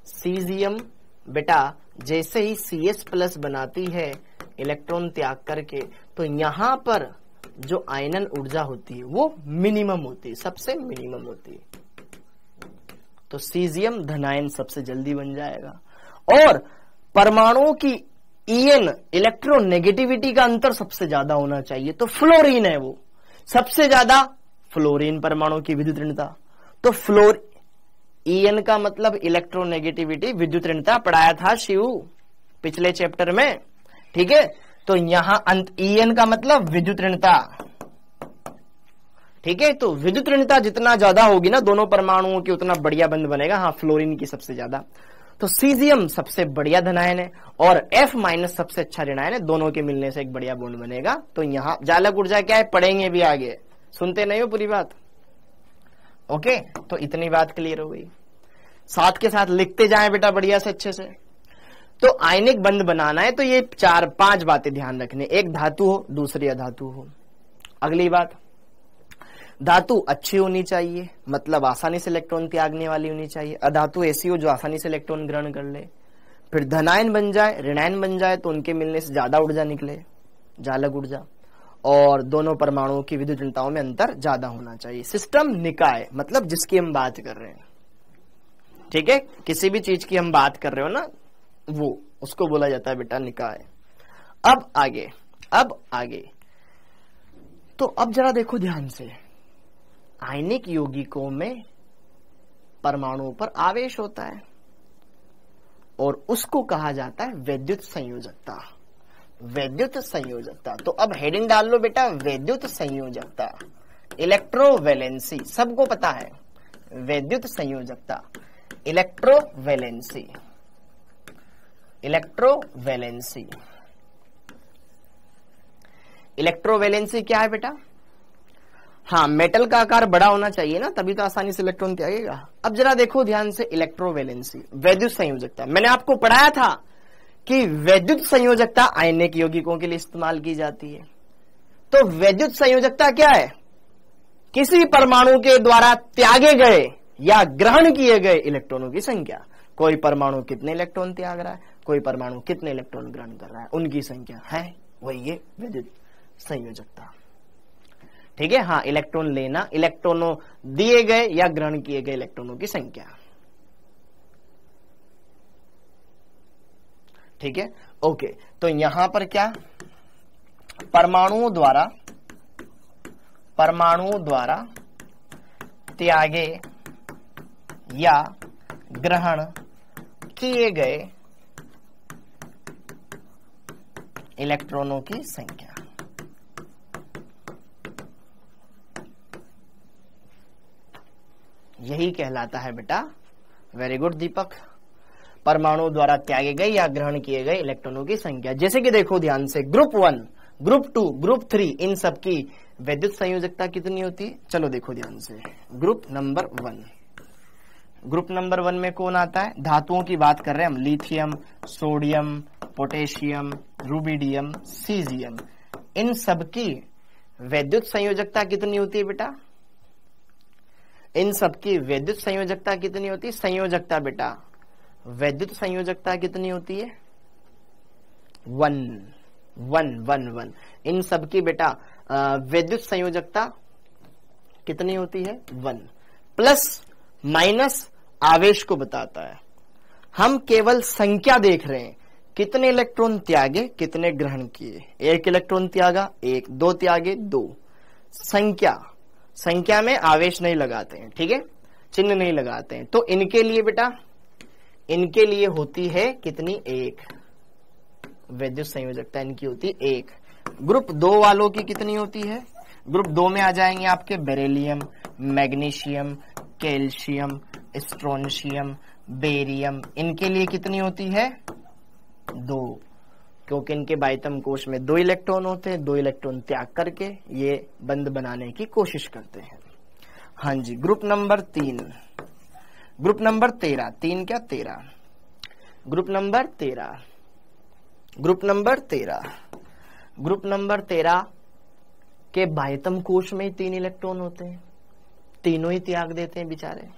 सीजियम बेटा जैसे ही CS+ बनाती है इलेक्ट्रॉन त्याग करके, तो यहां पर जो आयनन ऊर्जा होती है वो मिनिमम होती है, सबसे मिनिमम होती है। तो सीजियम धनायन सबसे जल्दी बन जाएगा। और परमाणुओं की EN इलेक्ट्रोनेगेटिविटी का अंतर सबसे ज्यादा होना चाहिए। तो फ्लोरीन है वो सबसे ज्यादा, फ्लोरीन परमाणु की विद्युत ऋणता। तो EN का मतलब इलेक्ट्रोनेगेटिविटी, विद्युत ऋणता पढ़ाया था शिव पिछले चैप्टर में। ठीक है, तो यहां EN का मतलब विद्युत ऋणता। ठीक है, तो विद्युत ऋणता जितना ज्यादा होगी ना दोनों परमाणुओं की, उतना बढ़िया बंध बनेगा। हाँ, फ्लोरीन की सबसे ज्यादा। तो सीजियम सबसे बढ़िया धनायन है और F- सबसे अच्छा ऋणायन है। दोनों के मिलने से एक बढ़िया बॉन्ड बनेगा। तो यहां जालक ऊर्जा क्या है, पढ़ेंगे भी आगे, सुनते नहीं हो पूरी बात। ओके, तो इतनी बात क्लियर हो गई। साथ के साथ लिखते जाएं बेटा बढ़िया से अच्छे से। तो आयनिक बंध बनाना है तो ये 4-5 बातें ध्यान रखनी। एक धातु हो, दूसरी अधातु हो। अगली बात, धातु अच्छी होनी चाहिए, मतलब आसानी से इलेक्ट्रॉन त्यागने वाली होनी चाहिए। अधातु ऐसी हो जो आसानी से इलेक्ट्रॉन ग्रहण कर ले। फिर धनायन बन जाए, ऋणायन बन जाए तो उनके मिलने से ज्यादा ऊर्जा निकले, जालक ऊर्जा। और दोनों परमाणुओं की विद्युत ऋणताओं में अंतर ज्यादा होना चाहिए। सिस्टम निकाय मतलब जिसकी हम बात कर रहे हैं। ठीक है, किसी भी चीज की हम बात कर रहे हो ना, वो उसको बोला जाता है बेटा निकाय। अब आगे तो अब जरा देखो ध्यान से, आयनिक यौगिकों में परमाणुओं पर आवेश होता है और उसको कहा जाता है वैद्युत संयोजकता। वैद्युत संयोजकता, तो अब हेडिंग डाल लो बेटा, वैद्युत संयोजकता, इलेक्ट्रोवैलेंसी, सबको पता है। वैद्युत संयोजकता, इलेक्ट्रोवैलेंसी, इलेक्ट्रोवैलेंसी। इलेक्ट्रोवैलेंसी क्या है बेटा? हाँ, मेटल का आकार बड़ा होना चाहिए ना, तभी तो आसानी से इलेक्ट्रॉन त्यागेगा। अब जरा देखो ध्यान से, इलेक्ट्रोवैलेंसी, वैद्युत संयोजकता। मैंने आपको पढ़ाया था कि वैद्युत संयोजकता आयनिक यौगिकों के लिए इस्तेमाल की जाती है। तो वैद्युत संयोजकता क्या है? किसी परमाणु के द्वारा त्यागे गए या ग्रहण किए गए इलेक्ट्रॉनों की संख्या। कोई परमाणु कितने इलेक्ट्रॉन त्याग रहा है, कोई परमाणु कितने इलेक्ट्रॉन ग्रहण कर रहा है, उनकी संख्या है वही ये वैद्युत संयोजकता। ठीक है, हाँ, इलेक्ट्रॉन लेना, इलेक्ट्रॉनों दिए गए या ग्रहण किए गए इलेक्ट्रॉनों की संख्या। ठीक है, ओके। तो यहां पर क्या, परमाणुओं द्वारा त्यागे या ग्रहण किए गए इलेक्ट्रॉनों की संख्या। यही कहलाता है बेटा, वेरी गुड दीपक, परमाणु द्वारा त्यागे गए या ग्रहण किए गए इलेक्ट्रॉनों की संख्या। जैसे कि देखो ध्यान से, ग्रुप 1, ग्रुप 2, ग्रुप 3, इन सब की वैद्युत संयोजकता कितनी होती है? चलो देखो ध्यान से, ग्रुप नंबर 1, ग्रुप नंबर 1 में कौन आता है? धातुओं की बात कर रहे हैं हम, lithium, sodium, potassium, rubidium, caesium. इन सब की वैद्युत संयोजकता कितनी होती है बेटा? इन सब की वैद्युत संयोजकता कितनी होती है? संयोजकता बेटा, वैद्युत संयोजकता कितनी होती है? 1। इन सब की बेटा वैद्युत संयोजकता कितनी होती है? 1। प्लस माइनस आवेश को बताता है। हम केवल संख्या देख रहे हैं, कितने इलेक्ट्रॉन त्यागे, कितने ग्रहण किए। 1 इलेक्ट्रॉन त्यागा, 1, 2 त्यागे, 2। संख्या में आवेश नहीं लगाते हैं, ठीक है, चिन्ह नहीं लगाते हैं। तो इनके लिए बेटा, इनके लिए होती है कितनी? 1। वैद्युत संयोजकता इनकी होती 1। ग्रुप 2 वालों की कितनी होती है? ग्रुप 2 में आ जाएंगे आपके beryllium, magnesium, calcium, strontium, barium. इनके लिए कितनी होती है? 2, क्योंकि इनके बाह्यतम कोश में 2 इलेक्ट्रॉन होते हैं। 2 इलेक्ट्रॉन त्याग करके ये बंध बनाने की कोशिश करते हैं। हाँ जी, ग्रुप नंबर 3, ग्रुप नंबर 13, 3 क्या 13, group number 13, group number 13, group number 13 के बाह्यतम कोश में 3 इलेक्ट्रॉन होते हैं, तीनों ही त्याग देते हैं बेचारे।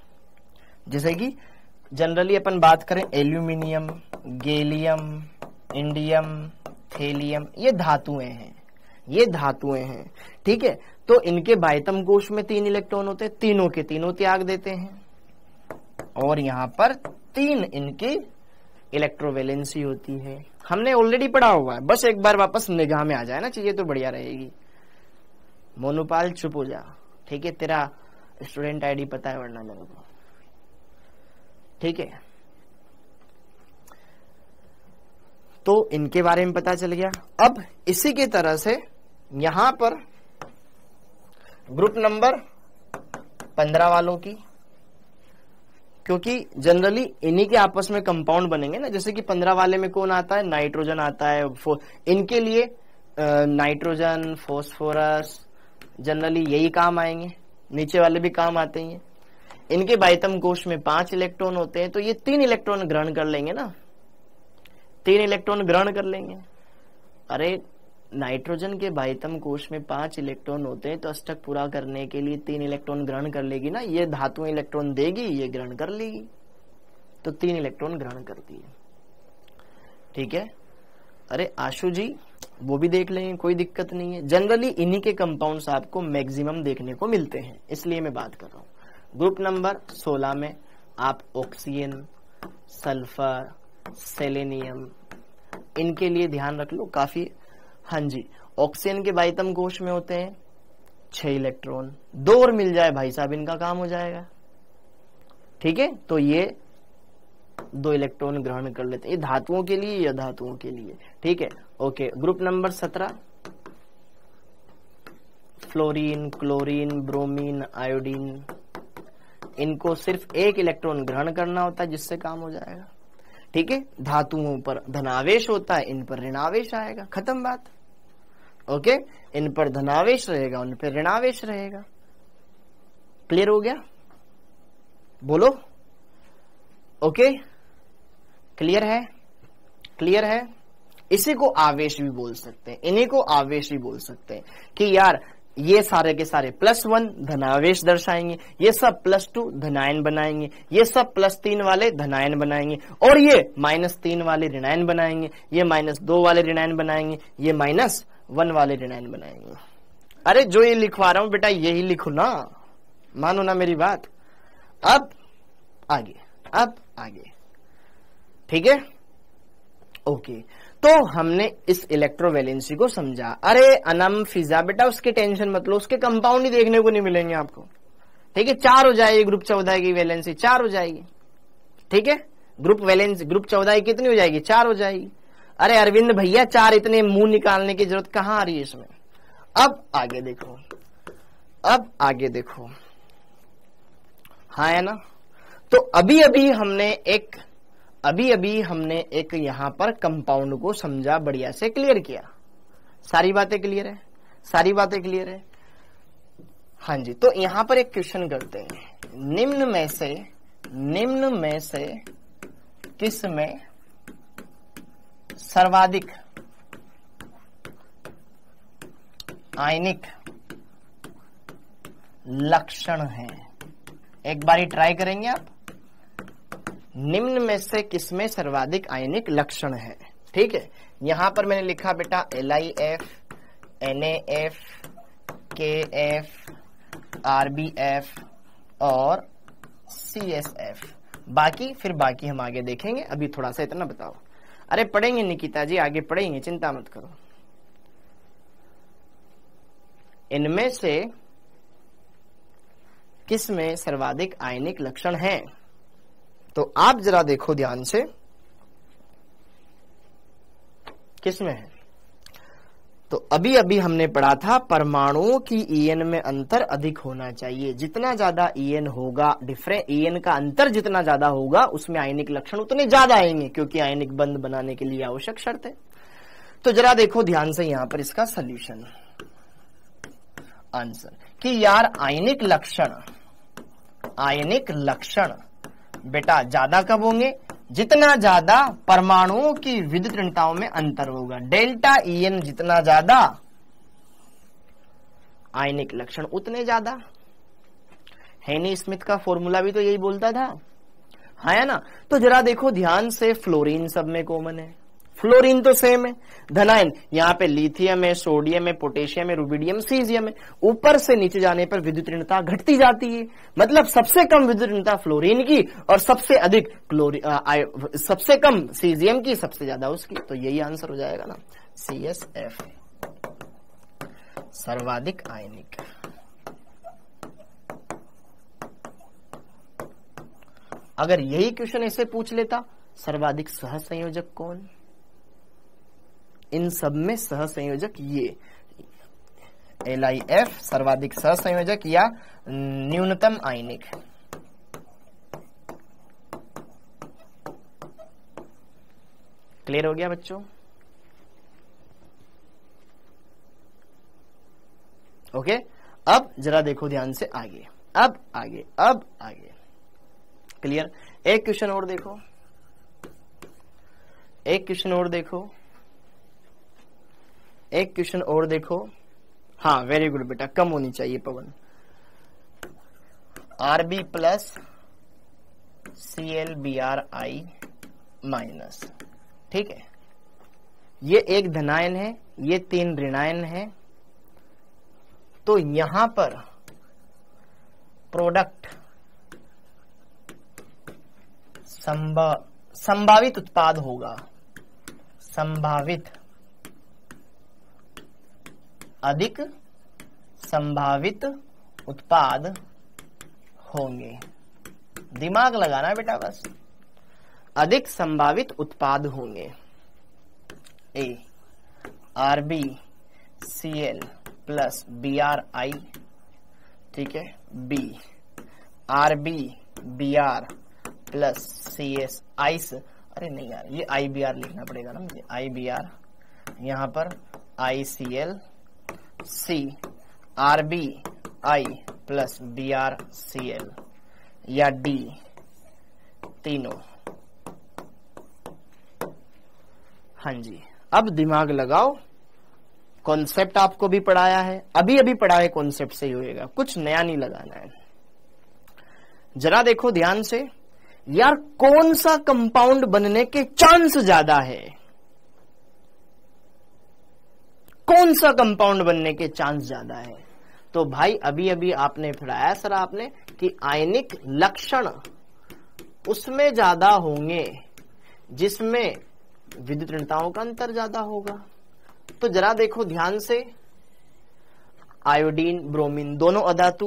जैसे कि जनरली अपन बात करें एल्यूमिनियम, गैलियम, इंडियम, थेलियम, ये धातुएं हैं, ये धातुएं हैं, ठीक है। तो इनके बाह्यतम कोश में 3 इलेक्ट्रॉन होते हैं, तीनों के तीनों त्याग देते हैं, और यहां पर 3 इनकी इलेक्ट्रोवैलेंसी होती है। हमने ऑलरेडी पढ़ा हुआ है, बस एक बार वापस निगाह में आ जाए ना चीजें तो बढ़िया रहेगी। मोनोपाल चुप हो जा, ठीक है, तेरा स्टूडेंट आईडी पता है वरना मेरे को, ठीक है। तो इनके बारे में पता चल गया। अब इसी की तरह से यहां पर ग्रुप नंबर 15 वालों की, क्योंकि जनरली इन्हीं के आपस में कंपाउंड बनेंगे ना, जैसे कि 15 वाले में कौन आता है, नाइट्रोजन आता है, इनके लिए नाइट्रोजन, फॉस्फोरस जनरली यही काम आएंगे, नीचे वाले भी काम आते हैं। इनके बाह्यतम कोश में 5 इलेक्ट्रॉन होते हैं, तो ये 3 इलेक्ट्रॉन ग्रहण कर लेंगे ना, 3 इलेक्ट्रॉन ग्रहण कर लेंगे। अरे नाइट्रोजन के बाह्यतम कोश में 5 इलेक्ट्रॉन होते हैं, तो अष्टक पूरा करने के लिए 3 इलेक्ट्रॉन ग्रहण कर लेगी ना, ये धातुएं इलेक्ट्रॉन देगी, ये ग्रहण कर लेगी, तो 3 इलेक्ट्रॉन ग्रहण करती है, ठीक है। अरे आशु जी वो भी देख लेंगे, कोई दिक्कत नहीं है। जनरली इन्हीं के कंपाउंड्स आपको मैक्सिमम देखने को मिलते हैं, इसलिए मैं बात कर रहा हूं। ग्रुप नंबर 16 में आप ऑक्सीजन, सल्फर, सेलेनियम, इनके लिए ध्यान रख लो काफी। हाँ जी, ऑक्सीजन के बाह्यतम कोश में होते हैं 6 इलेक्ट्रॉन, 2 और मिल जाए भाई साहब इनका काम हो जाएगा, ठीक है। तो ये 2 इलेक्ट्रॉन ग्रहण कर लेते हैं, ये धातुओं के लिए या धातुओं के लिए, ठीक है, okay. Group number 17 fluorine, chlorine, bromine, iodine, इनको सिर्फ 1 इलेक्ट्रॉन ग्रहण करना होता है जिससे काम हो जाएगा, ठीक है। धातुओं पर धनावेश होता है, इन पर ऋणावेश आएगा, खत्म बात, ओके। इन पर धनावेश रहेगा, उन पर ऋणावेश रहेगा, क्लियर हो गया, बोलो ओके, क्लियर है, क्लियर है। इसी को आवेश भी बोल सकते हैं, इन्हीं को आवेश भी बोल सकते हैं कि यार ये सारे के सारे +1 धनावेश दर्शाएंगे, ये सब +2 धनायन बनाएंगे, ये सब +3 वाले धनायन बनाएंगे, और ये -3 वाले ऋणायन बनाएंगे, ये -2 वाले ऋणायन बनाएंगे, ये -1 वाले ऋणायन बनाएंगे। अरे जो ये लिखवा रहा हूं बेटा यही लिखो ना, मानो ना मेरी बात। अब आगे, अब आगे, ठीक है, ओके। तो हमने इस इलेक्ट्रोवैलेंसी को समझा। अरे अनम फिजा बेटा उसकी टेंशन मत लो, उसके कंपाउंड ही देखने को नहीं मिलेंगे आपको, ठीक है। 4 हो जाएगी ग्रुप 14 की वैलेंसी, 4 हो जाएगी, ठीक है। ग्रुप वैलेंसी ग्रुप 14 की कितनी हो जाएगी, 4 हो जाएगी। अरे अरविंद भैया 4 इतने मुंह निकालने की जरूरत कहां आ रही है इसमें। अब आगे देखो, अब आगे देखो, हाँ है ना। तो अभी अभी हमने एक यहां पर कंपाउंड को समझा, बढ़िया से क्लियर किया, सारी बातें क्लियर है, सारी बातें क्लियर है, हाँ जी। तो यहां पर एक क्वेश्चन करते हैं, निम्न में से किस में सर्वाधिक आयनिक लक्षण है। एक बारी ट्राई करेंगे आप, निम्न में से किसमें सर्वाधिक आयनिक लक्षण है, ठीक है। यहां पर मैंने लिखा बेटा LiF, NaF, KF, RbF और CSF। बाकी हम आगे देखेंगे, अभी थोड़ा सा इतना बताओ। अरे पढ़ेंगे निकिता जी, आगे पढ़ेंगे, चिंता मत करो। इनमें से किसमें सर्वाधिक आयनिक लक्षण है, तो आप जरा देखो ध्यान से, किसमें है। तो अभी अभी हमने पढ़ा था परमाणुओं की EN में अंतर अधिक होना चाहिए, जितना ज्यादा EN होगा, EN का अंतर जितना ज्यादा होगा उसमें आयनिक लक्षण उतने ज्यादा आएंगे, क्योंकि आयनिक बंध बनाने के लिए आवश्यक शर्त है। तो जरा देखो ध्यान से यहां पर इसका सॉल्यूशन, आंसर कि यार आयनिक लक्षण आयनिक लक्षण बेटा ज्यादा कब होंगे? जितना ज्यादा परमाणुओं की विद्युत ऋणताओं में अंतर होगा। डेल्टा EN जितना ज्यादा आयनिक लक्षण उतने ज्यादा। हेनी स्मिथ का फॉर्मूला भी तो यही बोलता था, है ना? तो जरा देखो ध्यान से, फ्लोरीन सब में कॉमन है, फ्लोरीन तो सेम है, धनायन यहाँ पे लिथियम है, सोडियम है, पोटेशियम है, रुबिडियम, सीजियम है। ऊपर से नीचे जाने पर विद्युत ऋणता घटती जाती है, मतलब सबसे कम विद्युत ऋणता फ्लोरीन की और सबसे अधिक सबसे कम सीजियम की, सबसे ज्यादा उसकी। तो यही आंसर हो जाएगा ना, CSF सर्वाधिक आयनिक। अगर यही क्वेश्चन ऐसे पूछ लेता, सर्वाधिक सहसंयोजक कौन? इन सब में सहसंयोजक ये LIF सर्वाधिक सहसंयोजक या न्यूनतम आयनिक। क्लियर हो गया बच्चों? ओके, अब जरा देखो ध्यान से आगे, अब आगे क्लियर। एक क्वेश्चन और देखो, एक क्वेश्चन और देखो। हाँ वेरी गुड बेटा, कम होनी चाहिए पवन। Rb प्लस ClBrI माइनस, ठीक है। ये एक धनायन है, ये 3 ऋणायन है। तो यहां पर प्रोडक्ट संभावित उत्पाद होगा, संभावित अधिक संभावित उत्पाद होंगे। दिमाग लगाना बेटा बस, अधिक संभावित उत्पाद होंगे। A RbCl प्लस Bri, ठीक है। B RbBr plus CS ice, अरे नहीं यार ये IBr लिखना पड़ेगा ना मुझे, IBr यहां पर ICl, C RbI plus BrCl या D तीनों। हाँ जी, अब दिमाग लगाओ, कॉन्सेप्ट आपको भी पढ़ाया है, अभी पढ़ाए कॉन्सेप्ट से ही होएगा, कुछ नया नहीं लगाना है। जरा देखो ध्यान से यार, कौन सा कंपाउंड बनने के चांस ज्यादा है? कौन सा कंपाउंड बनने के चांस ज्यादा है? तो भाई अभी आपने पढ़ाया सर आपने कि आयनिक लक्षण उसमें ज्यादा होंगे जिसमें विद्युत ऋणताओं का अंतर ज्यादा होगा। तो जरा देखो ध्यान से, आयोडीन ब्रोमीन दोनों अधातु,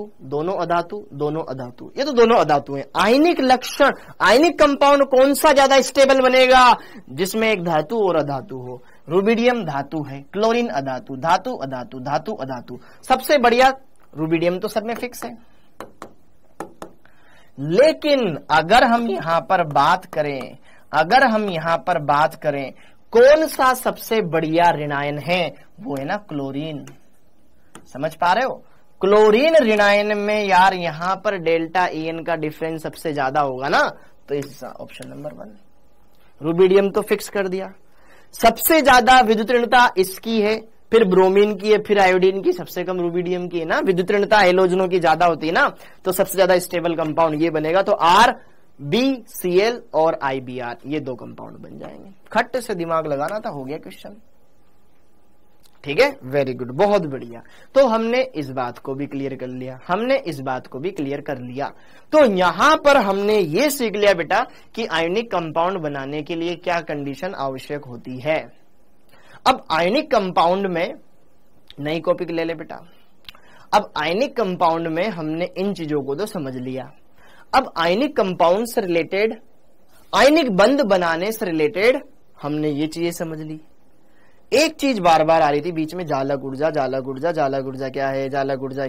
ये तो दोनों अधातु हैं। आयनिक लक्षण, आयनिक कंपाउंड कौन सा ज्यादा स्टेबल बनेगा? जिसमें एक धातु और अधातु हो। रुबिडियम धातु है, क्लोरीन अधातु, धातु अधातु, सबसे बढ़िया रुबिडियम तो सब में फिक्स है। लेकिन अगर हम यहां पर बात करें कौन सा सबसे बढ़िया ऋणायन है, वो है ना क्लोरीन। समझ पा रहे हो? क्लोरीन ऋणायन में यार यहां पर डेल्टा EN का डिफरेंस सबसे ज्यादा होगा ना, तो इस ऑप्शन नंबर 1। रुबिडियम तो फिक्स कर दिया, सबसे ज्यादा विद्युत ऋणता इसकी है, फिर ब्रोमीन की है, फिर आयोडीन की, सबसे कम रुबिडियम की है ना। विद्युत ऋणता हेलोजनों की ज्यादा होती है ना, तो सबसे ज्यादा स्टेबल कंपाउंड ये बनेगा। तो RbCl और IBr ये 2 कंपाउंड बन जाएंगे। खट्ट से दिमाग लगाना था, हो गया क्वेश्चन। ठीक है, वेरी गुड, बहुत बढ़िया। तो हमने इस बात को भी क्लियर कर लिया, तो यहां पर हमने ये सीख लिया बेटा कि आयनिक कंपाउंड बनाने के लिए क्या कंडीशन आवश्यक होती है। अब आयनिक कंपाउंड में नई कॉपी ले ले बेटा। अब आयनिक कंपाउंड में हमने इन चीजों को तो समझ लिया। अब आयनिक कंपाउंड से रिलेटेड, आयनिक बंध बनाने से रिलेटेड हमने ये चीजें समझ ली। एक चीज बार बार आ रही थी बीच में, जालक ऊर्जा क्या है, जालक ऊर्जा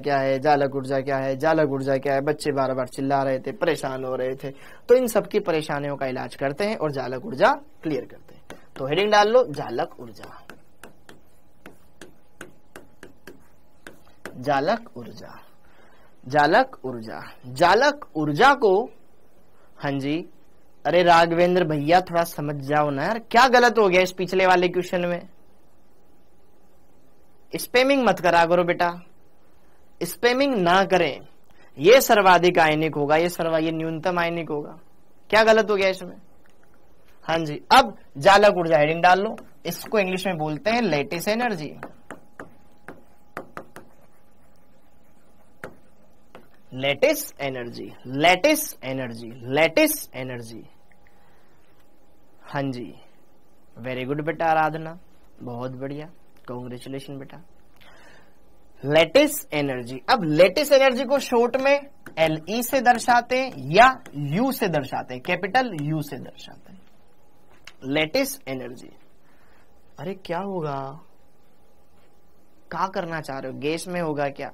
क्या है, बच्चे बार बार चिल्ला रहे थे, परेशान हो रहे थे। तो इन सबकी परेशानियों का इलाज करते हैं और जालक ऊर्जा क्लियर करते हैं। तो हेडिंग डाल लो, जालक ऊर्जा। जालक ऊर्जा। जालक ऊर्जा को, हाँ जी, अरे राघवेंद्र भैया थोड़ा समझ जाओ ना यार, क्या गलत हो गया इस पिछले वाले क्वेश्चन में। स्पैमिंग मत करा करो बेटा, स्पैमिंग ना करें। ये सर्वाधिक आयनिक होगा, ये न्यूनतम आयनिक होगा। क्या गलत हो गया इसमें? हाँ जी, अब जालक ऊर्जा हेडिंग डाल लो। इसको इंग्लिश में बोलते हैं lattice energy. Lattice energy, lattice energy, lattice energy. हाँ जी, वेरी गुड बेटा आराधना, बहुत बढ़िया, कांग्रेचुलेशन बेटा। Lattice energy. अब लेटिस एनर्जी को शॉर्ट में LE से दर्शाते हैं या U से दर्शाते हैं, कैपिटल U से दर्शाते हैं। Lattice energy. अरे क्या होगा, क्या करना चाह रहे हो? गैस में होगा क्या?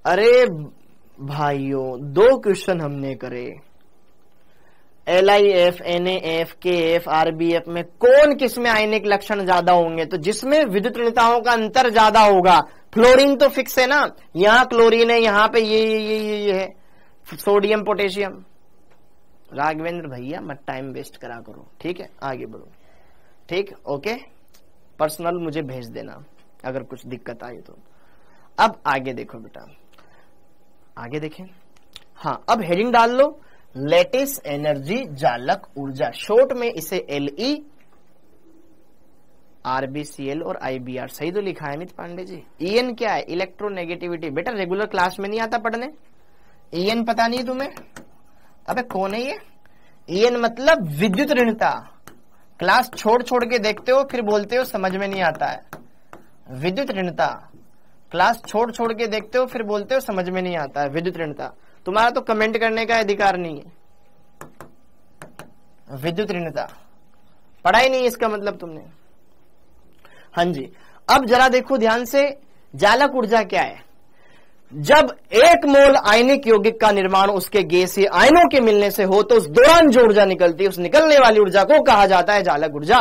अरे भाइयों, 2 क्वेश्चन हमने करे, LIF, NAF, KF, RBF में कौन किसमें आयनिक लक्षण ज्यादा होंगे? तो जिसमें विद्युत ऋणताओं का अंतर ज्यादा होगा। फ्लोरीन तो फिक्स है ना, यहाँ क्लोरीन है, यहाँ पे ये है, सोडियम पोटेशियम। राघवेंद्र भैया मत टाइम वेस्ट करा करो, ठीक है, आगे बढ़ो, ठीक, ओके। पर्सनल मुझे भेज देना अगर कुछ दिक्कत आई तो। अब आगे देखो बेटा, आगे देखें। हाँ, अब हेडिंग डाल लो, लेटिस एनर्जी जालक ऊर्जा। शॉर्ट में इसे LE, RBCl और IBR। सही तो लिखा है अमित पांडे जी। EN क्या है? इलेक्ट्रोनेगेटिविटी। बेटा रेगुलर क्लास में नहीं आता पढ़ने, EN पता नहीं तुम्हें? अबे कौन है ये? EN मतलब विद्युत ऋणता। क्लास छोड़ छोड़ के देखते हो, फिर बोलते हो समझ में नहीं आता है। विद्युत ऋणता, क्लास छोड़ छोड़ के देखते हो, फिर बोलते हो समझ में नहीं आता है। विद्युत ऋणता, तुम्हारा तो कमेंट करने का अधिकार नहीं है। विद्युत ऋणता पढ़ा ही नहीं, इसका मतलब तुमने। हाँ जी, अब जरा देखो ध्यान से, जालक ऊर्जा क्या है? जब 1 मोल आयनिक यौगिक का निर्माण उसके गैसीय आयनों के मिलने से हो तो उस दौरान जो ऊर्जा निकलती है, उस निकलने वाली ऊर्जा को कहा जाता है जालक ऊर्जा।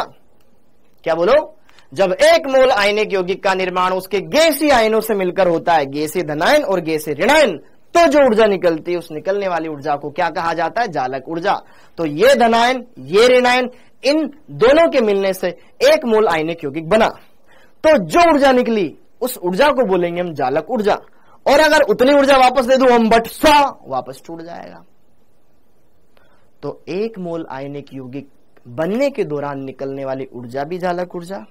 क्या बोलो? जब 1 मोल आयनिक यौगिक का निर्माण उसके गैसीय आयनों से मिलकर होता है, गैसीय धनायन और गैसीय ऋणायन, तो जो ऊर्जा निकलती है उस निकलने वाली ऊर्जा को क्या कहा जाता है? जालक ऊर्जा। तो ये धनायन, ये ऋणायन, इन दोनों के मिलने से 1 मोल आयनिक यौगिक बना, तो जो ऊर्जा निकली उस ऊर्जा को बोलेंगे हम जालक ऊर्जा। और अगर उतनी ऊर्जा वापस दे दूं हम, बट वापस टूट जाएगा। तो 1 मोल आयनिक यौगिक बनने के दौरान निकलने वाली ऊर्जा भी जालक ऊर्जा,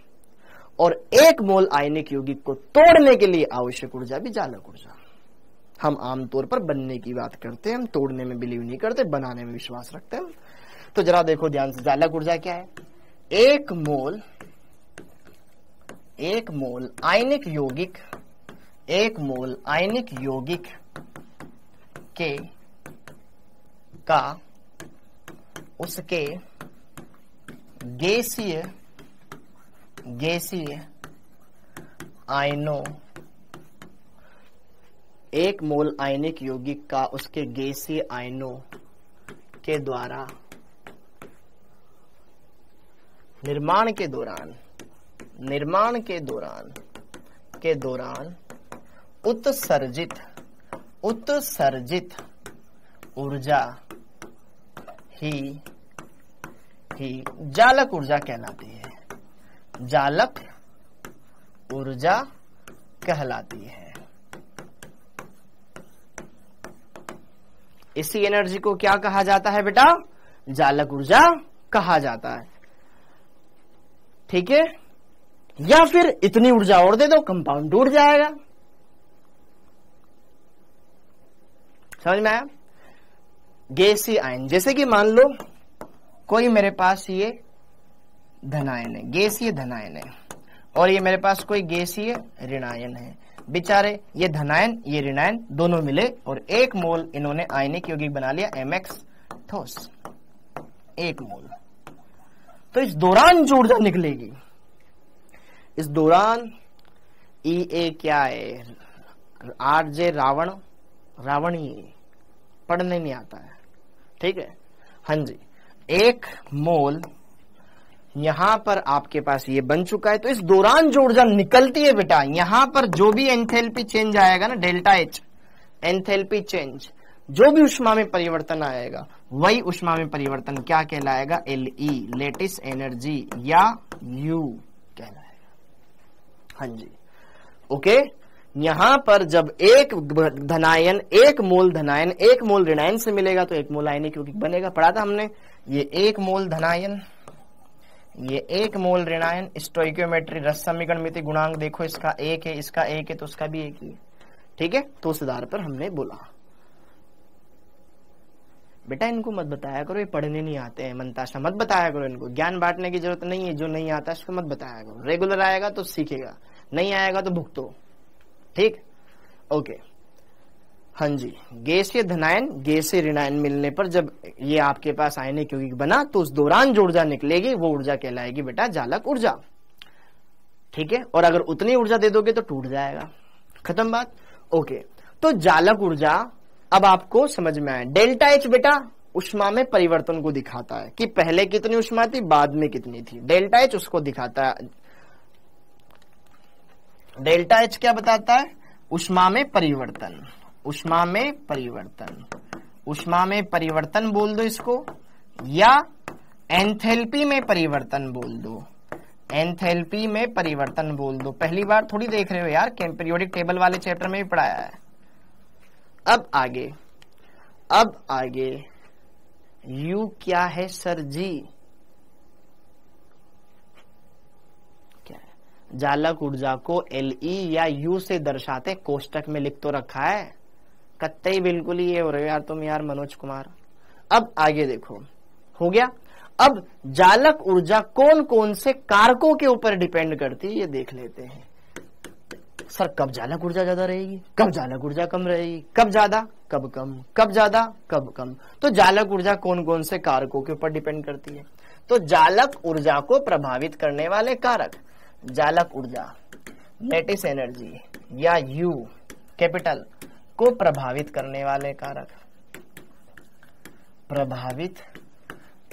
और 1 मोल आयनिक यौगिक को तोड़ने के लिए आवश्यक ऊर्जा भी जालक ऊर्जा। हम आमतौर पर बनने की बात करते हैं, हम तोड़ने में बिलीव नहीं करते, बनाने में विश्वास रखते हैं। तो जरा देखो ध्यान से, जालक ऊर्जा क्या है? 1 मोल आयनिक यौगिक, 1 मोल आयनिक यौगिक के का उसके गैसीय आयनों, 1 मोल आयनिक यौगिक का उसके गैसीय आयनों के द्वारा निर्माण के दौरान उत्सर्जित ऊर्जा ही जालक ऊर्जा कहलाती है। जालक ऊर्जा कहलाती है। इसी एनर्जी को क्या कहा जाता है बेटा? जालक ऊर्जा कहा जाता है। ठीक है, या फिर इतनी ऊर्जा और दे दो, कंपाउंड टूट जाएगा। समझ में आया? गैसीय आयन, जैसे कि मान लो कोई मेरे पास ये धनायन है, गैसीय धनायन है, और ये मेरे पास कोई गैसीय ऋणायन है। बेचारे ये धनायन ये ऋणायन दोनों मिले और 1 मोल इन्होंने आयनिक यौगिक बना लिया MX ठोस, 1 मोल। तो इस दौरान जो ऊर्जा निकलेगी, इस दौरान EA क्या है? RJ रावणी, पढ़ने नहीं आता है। ठीक है, हाँ जी, 1 मोल यहां पर आपके पास ये बन चुका है। तो इस दौरान जो ऊर्जा निकलती है बेटा, यहां पर जो भी एंथैल्पी चेंज आएगा ना, डेल्टा एच एंथैल्पी चेंज, जो भी ऊष्मा में परिवर्तन आएगा वही ऊष्मा में परिवर्तन क्या कहलाएगा, LE लेटिस एनर्जी या U कहलाएगा। हाँ जी, ओके। यहां पर जब एक धनायन, एक मोल धनायन एक मोल ऋणायन से मिलेगा तो एक मोल आयनिक यौगिक बनेगा। पढ़ा था हमने, ये एक मोल धनायन, ये एक मोल ऋणायन, स्टोइकियोमेट्री रस समीकरण मिति गुणांक देखो, इसका एक है, इसका एक है, तो उसका भी एक ही है। ठीक है, तो उस आधार पर हमने बोला। बेटा इनको मत बताया करो, ये पढ़ने नहीं आते हैं, मनताशा मत बताया करो इनको, ज्ञान बांटने की जरूरत नहीं है। जो नहीं आता इसको मत बताया करो, रेगुलर आएगा तो सीखेगा, नहीं आएगा तो भुगतो। ठीक, ओके। हाँ जी, गैसीय धनायन गैसीय ऋणायन मिलने पर जब ये आपके पास आयनिक यौगिक बना तो उस दौरान जो ऊर्जा निकलेगी वो ऊर्जा कहलाएगी बेटा जालक ऊर्जा। ठीक है, और अगर उतनी ऊर्जा दे दोगे तो टूट जाएगा। खत्म बात, ओके। तो जालक ऊर्जा अब आपको समझ में आया। डेल्टा एच बेटा ऊष्मा में परिवर्तन को दिखाता है कि पहले कितनी ऊष्मा थी, बाद में कितनी थी। डेल्टा एच उसको दिखाता है। डेल्टा एच क्या बताता है, ऊष्मा में परिवर्तन, ऊष्मा में परिवर्तन, ऊष्मा में परिवर्तन बोल दो इसको, या एंथैल्पी में परिवर्तन बोल दो, एंथैल्पी में परिवर्तन बोल दो। पहली बार थोड़ी देख रहे हो यार, पीरियोडिक टेबल वाले चैप्टर में भी पढ़ाया है। अब आगे U क्या है सर जी, क्या है? जालक ऊर्जा को LE या U से दर्शाते, कोष्टक में लिख तो रखा है, कत्ते बिल्कुल ही ये हो रहे हो यार तुम यार मनोज कुमार। अब आगे देखो, हो गया। अब जालक ऊर्जा कौन कौन से कारकों के ऊपर डिपेंड करती है ये देख लेते हैं। सर कब जालक ऊर्जा ज्यादा रहेगी, कब जालक ऊर्जा कम रहेगी, कब ज्यादा कब कम, कब ज्यादा कब कम। तो जालक ऊर्जा कौन कौन से कारकों के ऊपर डिपेंड करती है। तो जालक ऊर्जा को प्रभावित करने वाले कारक, जालक ऊर्जा लेटिस एनर्जी या U कैपिटल को प्रभावित करने वाले कारक, प्रभावित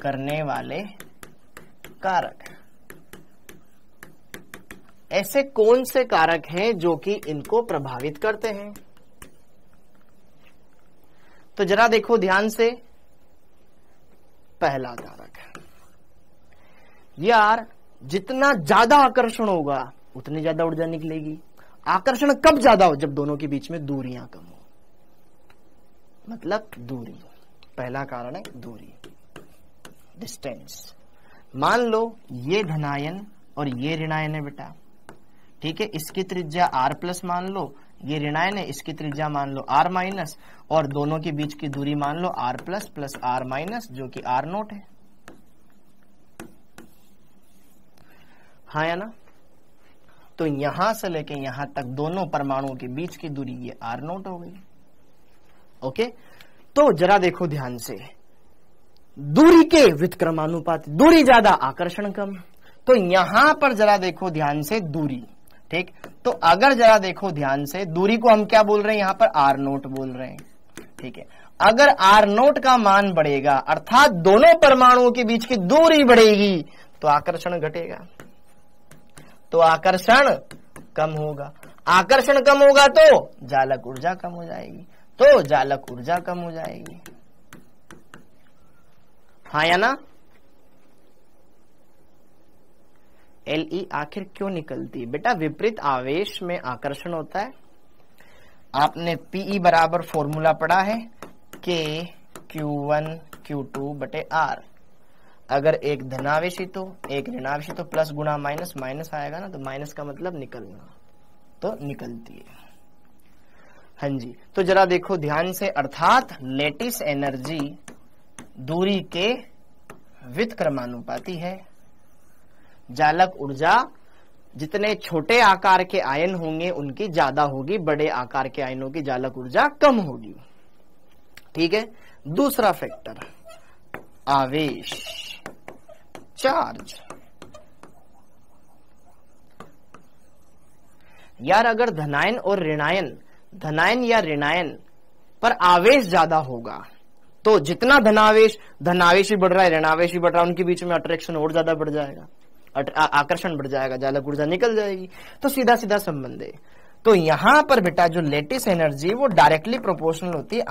करने वाले कारक, ऐसे कौन से कारक हैं जो कि इनको प्रभावित करते हैं। तो जरा देखो ध्यान से, पहला कारक, यार जितना ज्यादा आकर्षण होगा उतनी ज्यादा ऊर्जा निकलेगी। आकर्षण कब ज्यादा हो, जब दोनों के बीच में दूरियां कम हो, मतलब दूरी, पहला कारण है दूरी, डिस्टेंस। मान लो ये धनायन और ये ऋणायन है बेटा, ठीक है, इसकी त्रिज्या R प्लस मान लो, ये ऋणायन है, इसकी त्रिज्या मान लो R माइनस, और दोनों के बीच की दूरी मान लो R plus plus R minus जो कि R नोट है। हाँ या ना। तो यहां से लेके यहां तक दोनों परमाणुओं के बीच की दूरी ये R नोट हो गई। ओके, तो जरा देखो ध्यान से, दूरी के व्युत्क्रमानुपाती, दूरी ज्यादा आकर्षण कम। तो यहां पर जरा देखो ध्यान से दूरी, ठीक, तो अगर जरा देखो ध्यान से, दूरी को हम क्या बोल रहे हैं, यहां पर R नोट बोल रहे हैं, ठीक है। अगर R नोट का मान बढ़ेगा अर्थात दोनों परमाणुओं के बीच की दूरी बढ़ेगी तो आकर्षण घटेगा, तो आकर्षण कम होगा, आकर्षण कम होगा तो जालक ऊर्जा कम हो जाएगी, तो जालक ऊर्जा कम हो जाएगी। हाँ या ना। LE आखिर क्यों निकलती है बेटा, विपरीत आवेश में आकर्षण होता है। आपने PE बराबर फॉर्मूला पढ़ा है, K Q1 Q2 बटे R। अगर एक धनावेशी तो एक ऋणावेशी तो प्लस गुणा माइनस, माइनस आएगा ना, तो माइनस का मतलब निकलना, तो निकलती है। हाँ जी, तो जरा देखो ध्यान से, अर्थात लेटिस एनर्जी दूरी के व्युत्क्रमानुपाती है। जालक ऊर्जा जितने छोटे आकार के आयन होंगे उनकी ज्यादा होगी, बड़े आकार के आयनों की जालक ऊर्जा कम होगी। ठीक है, दूसरा फैक्टर आवेश, चार्ज। यार अगर धनायन और ऋणायन, धनायन या ऋणायन पर आवेश ज्यादा होगा तो जितना धनावेश ही बढ़ रहा है, ऋणावेश ही बढ़ रहा है, उनके बीच में अट्रैक्शन और ज्यादा बढ़ जाएगा, आकर्षण बढ़ जाएगा, जालक ऊर्जा निकल जाएगी। तो सीधा सीधा संबंध है। तो यहां पर बेटा जो लेटिस एनर्जी वो डायरेक्टली प्रोपोर्शनल होती है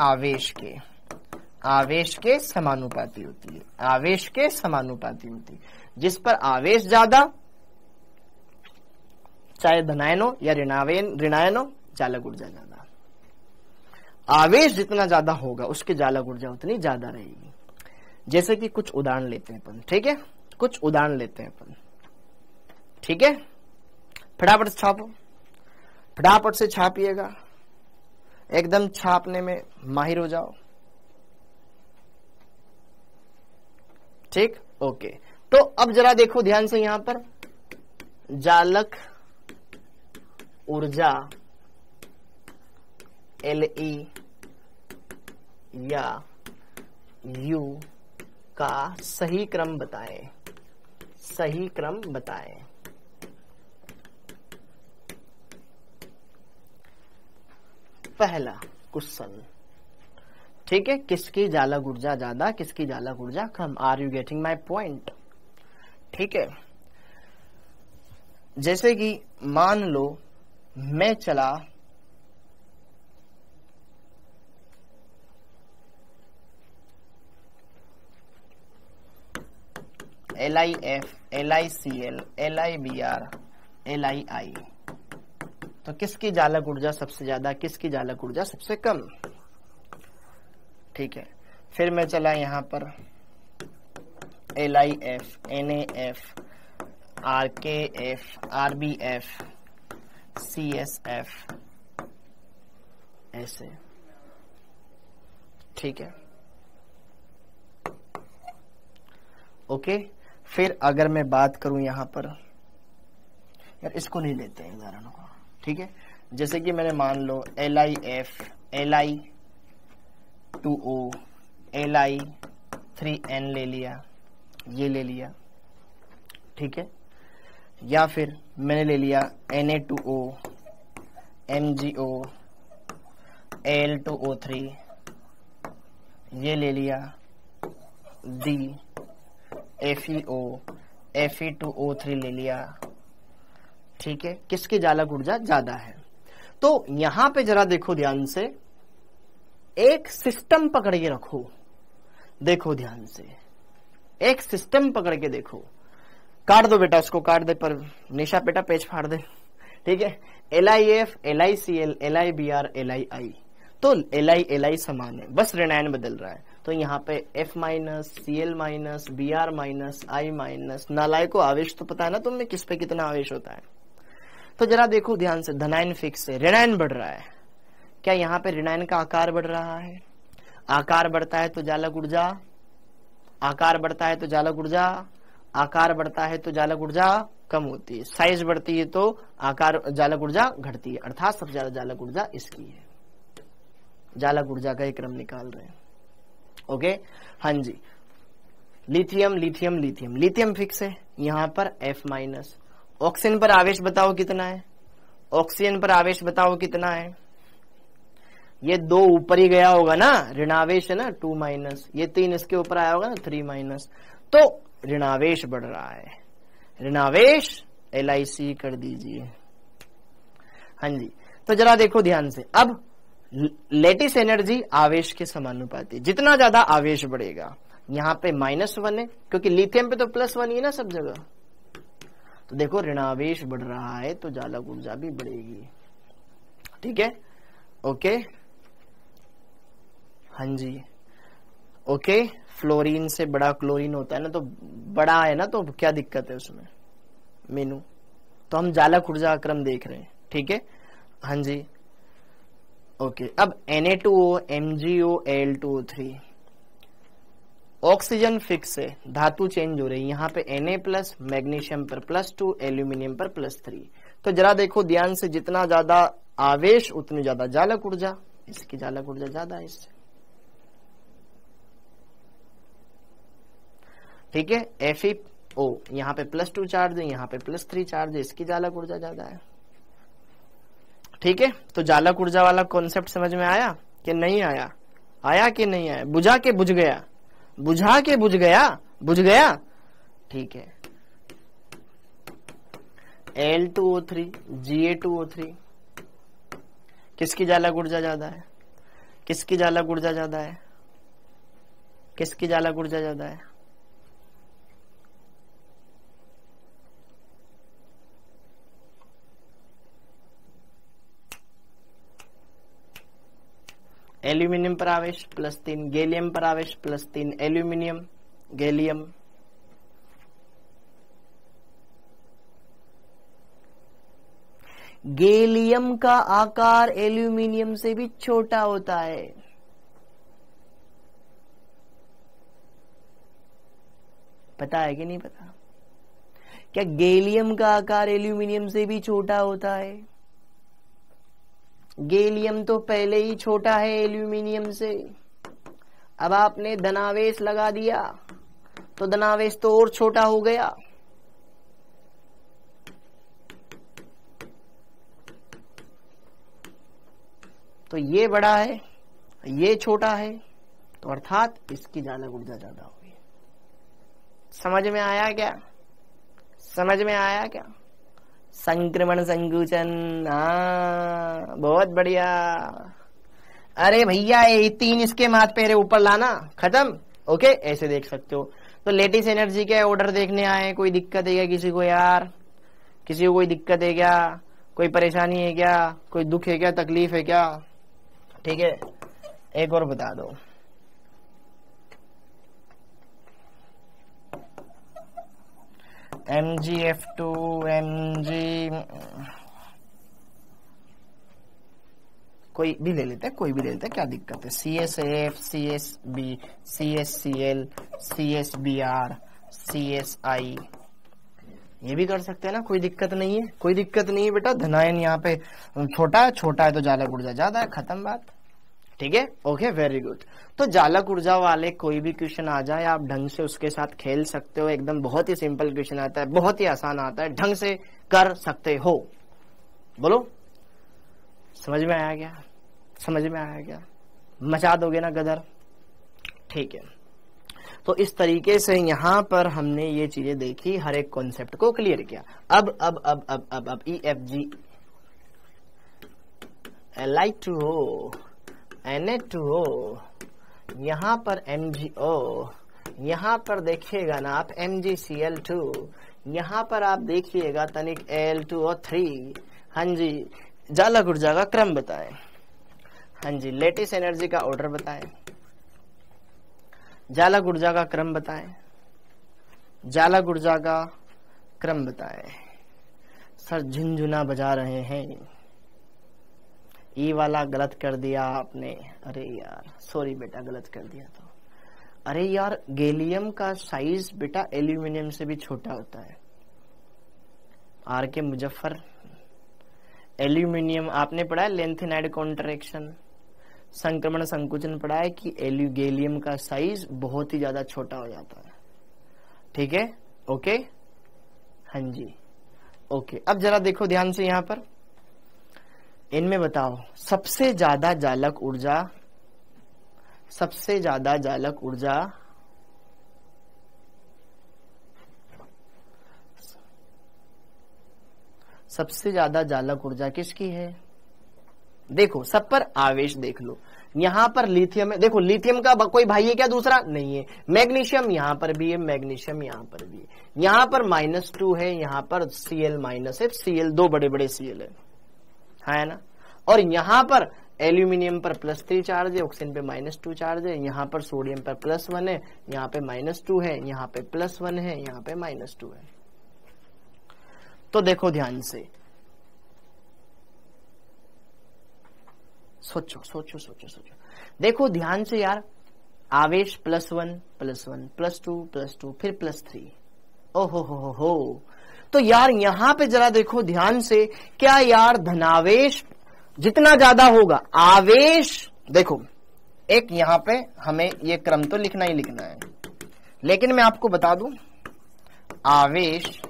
आवेश के समानुपाती होती है, आवेश के समानुपाती होती है। जिस पर आवेश ज्यादा, चाहे धनायन हो या ऋणायन हो, जालक ऊर्जा ज्यादा। आवेश जितना ज्यादा होगा उसकी जालक ऊर्जा उतनी ज्यादा रहेगी। जैसे कि कुछ उदाहरण लेते हैं अपन, ठीक है, कुछ उदाहरण लेते हैं अपन, ठीक है। फटाफट से छापो, फटाफट से छापिएगा, एकदम छापने में माहिर हो जाओ, ठीक, ओके। तो अब जरा देखो ध्यान से, यहां पर जालक ऊर्जा LE या U का सही क्रम बताएं, सही क्रम बताएं। पहला क्वेश्चन, ठीक है, किसकी जालक ऊर्जा ज्यादा, किसकी जालक ऊर्जा कम। Are you getting my point? ठीक है। जैसे कि मान लो मैं चला LIF, LICL, LIBR, LII, तो किसकी जालक ऊर्जा सबसे ज्यादा, किसकी जालक ऊर्जा सबसे कम। ठीक है, फिर मैं चला यहां पर LIF, NAF, RKF, RBF, CSF, ऐसे, ठीक है, ओके। फिर अगर मैं बात करूं यहां पर, यार इसको नहीं लेते हैं उदाहरण को, ठीक है। जैसे कि मैंने मान लो LIF, Li2O, Li3N ले लिया, ये ले लिया, ठीक है। या फिर मैंने ले लिया Na2O, MgO, Al2O3, ये ले लिया, D, FeO, Fe2O3 ले लिया, ठीक है। किसकी जालक ऊर्जा ज्यादा है। तो यहां पे जरा देखो ध्यान से, एक सिस्टम पकड़ के रखो, देखो ध्यान से, एक सिस्टम पकड़ के देखो। काट दो बेटा, उसको काट दे, पर निशा बेटा पेज फाड़ दे, ठीक है। LIF, LICL, LIBR, LII, तो LI समान है, बस ऋणायन बदल रहा है। तो यहाँ पे F minus, CL minus, BR minus, I minus. नालायक को आवेश तो पता है ना तुम्हें, किस पे कितना आवेश होता है। तो जरा देखो ध्यान से, धनायन फिक्स है, ऋणायन बढ़ रहा है। क्या यहाँ पे ऋणायन का आकार बढ़ रहा है? आकार बढ़ता है तो जालक ऊर्जा, आकार बढ़ता है तो जालक ऊर्जा, आकार बढ़ता है तो जालक ऊर्जा कम होती है। साइज बढ़ती है तो आकार जालक ऊर्जा घटती है, अर्थात सबसे ज्यादा जालक ऊर्जा इसकी है। जालक ऊर्जा का एक क्रम निकाल रहे हैं, ओके। हाँ जी, lithium lithium lithium, lithium fix है यहां पर F माइनस। ऑक्सीजन पर आवेश बताओ कितना है, ऑक्सीजन पर आवेश बताओ कितना है। ये 2 ऊपर ही गया होगा ना, ऋणावेश है ना 2 माइनस, ये 3 इसके ऊपर आया होगा ना 3 माइनस, तो ऋणावेश बढ़ रहा है। ऋणावेश LIC कर दीजिए, हाँ जी। तो जरा देखो ध्यान से, अब लेटिस एनर्जी आवेश के समानुपाती, जितना ज्यादा आवेश बढ़ेगा, यहां पे -1 है क्योंकि लिथियम पे तो +1 ही है ना सब जगह। तो देखो ऋणावेश बढ़ रहा है तो जालक ऊर्जा भी बढ़ेगी, ठीक है, ओके, हाँ जी, ओके। फ्लोरीन से बड़ा क्लोरीन होता है ना, तो बड़ा है ना, तो क्या दिक्कत है उसमें मीनू। तो हम जालक ऊर्जा क्रम देख रहे हैं, ठीक है, हाँ जी, ओके। अब Na2O, MgO, Al2O3, oxygen fix है, धातु चेंज हो रही है, यहाँ पे Na+, मैग्नीशियम पर +2, एल्यूमिनियम पर +3। तो जरा देखो ध्यान से, जितना ज्यादा आवेश उतनी ज्यादा जालक ऊर्जा, इसकी जालक ऊर्जा ज्यादा है इससे, ठीक है। FeO, यहाँ पे +2 चार्ज है, यहाँ पे +3 चार्ज है, इसकी जालक ऊर्जा ज्यादा है, ठीक है। तो जालक ऊर्जा वाला कॉन्सेप्ट समझ में आया कि नहीं आया? आया कि नहीं आया? बुझा के बुझ गया, बुझा के बुझ गया, बुझ गया, ठीक है। Al2O3 Ga2O3, किसकी जालक ऊर्जा ज्यादा है? किसकी जालक ऊर्जा ज्यादा है? किसकी जालक ऊर्जा ज्यादा है? एल्यूमिनियम पर आवेश +3, गैलियम पर आवेश +3, एल्यूमिनियम, गैलियम, गैलियम का आकार एल्यूमिनियम से भी छोटा होता है। पता है कि नहीं पता? क्या गैलियम का आकार एल्यूमिनियम से भी छोटा होता है? गैलियम तो पहले ही छोटा है एल्यूमिनियम से। अब आपने धनावेश लगा दिया तो धनावेश तो और छोटा हो गया। तो ये बड़ा है, ये छोटा है, तो अर्थात इसकी जालक ऊर्जा ज्यादा होगी। समझ में आया क्या? समझ में आया क्या? संक्रमण संकुचन, हाँ बहुत बढ़िया। अरे भैया ये 3 इसके माथ पैरे ऊपर लाना, खत्म। ओके, ऐसे देख सकते हो। तो लेटिस एनर्जी के ऑर्डर देखने आए, कोई दिक्कत है क्या किसी को यार? किसी को कोई दिक्कत है क्या? कोई परेशानी है क्या? कोई दुख है क्या? तकलीफ है क्या? ठीक है, एक और बता दो। MgF2 कोई भी ले लेते हैं, कोई भी ले लेते हैं, क्या दिक्कत है? CSAF, CSB, CSCl, CSBr, CSI, ये भी कर सकते हैं ना, कोई दिक्कत नहीं है, कोई दिक्कत नहीं है बेटा। धनायन यहाँ पे छोटा है, छोटा है तो जालक ऊर्जा ज्यादा है, खत्म बात। ठीक है, ओके, वेरी गुड। तो जालक ऊर्जा वाले कोई भी क्वेश्चन आ जाए, आप ढंग से उसके साथ खेल सकते हो। एकदम बहुत ही सिंपल क्वेश्चन आता है, बहुत ही आसान आता है, ढंग से कर सकते हो। बोलो, समझ में आया क्या? समझ में आया क्या? मचा दोगे ना गदर? ठीक है, तो इस तरीके से यहां पर हमने ये चीजें देखी, हर एक कॉन्सेप्ट को क्लियर किया। अब EFG Li2O Na2O, यहां पर MgO, यहां पर देखिएगा ना आप MgCl2, यहां पर आप देखिएगा तनिक Al2O3। हाँ जी, जालक ऊर्जा का क्रम बताएं। हाँ जी, लेटिस एनर्जी का ऑर्डर बताएं, जालक ऊर्जा का क्रम बताएं, जालक ऊर्जा का क्रम बताएं। सर झुनझुना बजा रहे हैं, ई वाला गलत कर दिया आपने। अरे यार सॉरी बेटा, गलत कर दिया तो। अरे यार, गैलियम का साइज बेटा एल्यूमिनियम से भी छोटा होता है। आर के मुजफ्फर, एल्यूमिनियम आपने पढ़ा है लेंथेनाइड कॉन्ट्रैक्शन, संक्रमण संकुचन पढ़ा है कि गैलियम का साइज बहुत ही ज्यादा छोटा हो जाता है। ठीक है, ओके, हाँ जी, ओके। अब जरा देखो ध्यान से, यहां पर इनमें बताओ सबसे ज्यादा जालक ऊर्जा, सबसे ज्यादा जालक ऊर्जा सबसे ज्यादा जालक ऊर्जा किसकी है? देखो सब पर आवेश देख लो। यहां पर लिथियम है, देखो लिथियम का कोई भाई है क्या दूसरा? नहीं है। मैग्नीशियम यहां पर भी है, मैग्नीशियम यहां पर भी है। यहां पर -2 है, यहां पर Cl- है, Cl 2 बड़े बड़े Cl है ना। और यहां पर एल्यूमिनियम पर +3 चार्ज है, ऑक्सीजन पे -2 चार्ज है, यहां पर सोडियम पर +1 है, यहां पे -2 है, यहां पे +1 है, यहां पे -2 है। तो देखो ध्यान से, सोचो सोचो सोचो सोचो, देखो ध्यान से यार, आवेश +1 +1 +2 फिर +3, ओहो हो। तो यार यहां पे जरा देखो ध्यान से, क्या यार धनावेश जितना ज्यादा होगा, आवेश देखो, एक यहां पे हमें ये क्रम तो लिखना ही लिखना है, लेकिन मैं आपको बता दूं, आवेश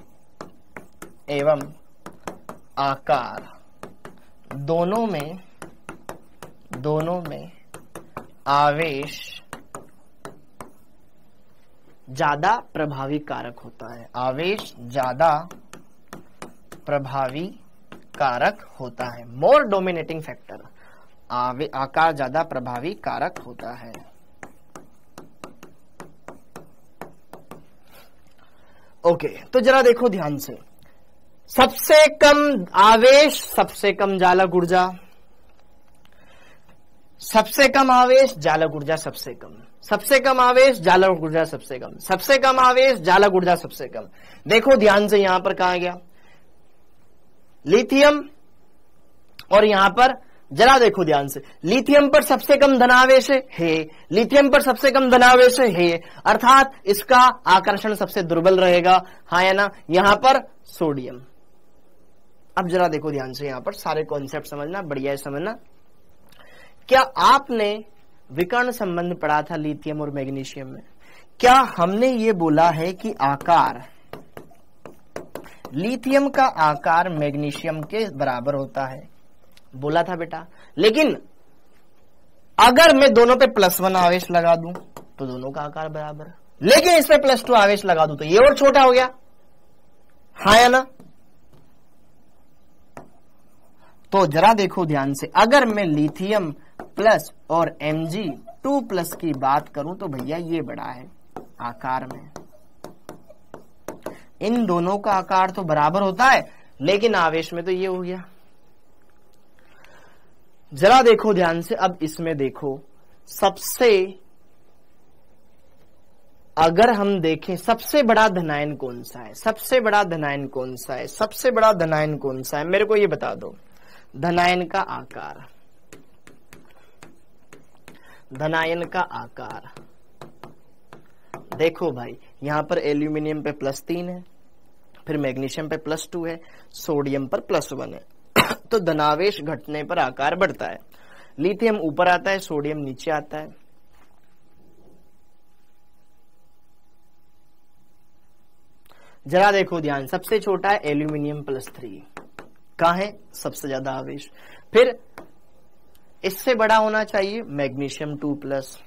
एवं आकार दोनों में आवेश ज्यादा प्रभावी कारक होता है, आवेश ज्यादा प्रभावी कारक होता है, मोर डोमिनेटिंग फैक्टर, आकार ज्यादा प्रभावी कारक होता है। ओके, तो जरा देखो ध्यान से, सबसे कम आवेश सबसे कम जालक ऊर्जा, सबसे कम आवेश जालक ऊर्जा सबसे कम, सबसे कम आवेश जालक ऊर्जा सबसे कम, सबसे कम आवेश जालक ऊर्जा सबसे कम। देखो ध्यान से, यहां पर कहा गया लिथियम, और यहां पर जरा देखो ध्यान से, लिथियम पर सबसे कम धनावेश है, लिथियम पर सबसे कम धनावेश है, अर्थात इसका आकर्षण सबसे दुर्बल रहेगा, हाँ या ना। यहां पर सोडियम, अब जरा देखो ध्यान से, यहां पर सारे कॉन्सेप्ट समझना, बढ़िया है समझना। क्या आपने विकर्ण संबंध पढ़ा था लिथियम और मैग्नीशियम में? क्या हमने ये बोला है कि आकार, लिथियम का आकार मैग्नीशियम के बराबर होता है? बोला था बेटा। लेकिन अगर मैं दोनों पे +1 आवेश लगा दूं तो दोनों का आकार बराबर, लेकिन इस पे +2 आवेश लगा दूं तो ये और छोटा हो गया, हाँ या ना। तो जरा देखो ध्यान से, अगर मैं लिथियम प्लस और Mg2+ की बात करूं तो भैया ये बड़ा है आकार में, इन दोनों का आकार तो बराबर होता है, लेकिन आवेश में तो ये हो गया। जरा देखो ध्यान से, अब इसमें देखो, सबसे अगर हम देखें सबसे बड़ा धनायन कौन सा है, सबसे बड़ा धनायन कौन सा है, सबसे बड़ा धनायन कौन सा है, मेरे को ये बता दो। धनायन का आकार, धनायन का आकार देखो भाई, यहां पर एल्यूमिनियम पे +3 है, फिर मैग्नीशियम पे +2 है, सोडियम पर +1 है। तो धनावेश घटने पर आकार बढ़ता है, लिथियम ऊपर आता है, सोडियम नीचे आता है। जरा देखो ध्यान, सबसे छोटा है एल्यूमिनियम +3, कहां है सबसे ज्यादा आवेश। फिर इससे बड़ा होना चाहिए मैग्नीशियम 2+,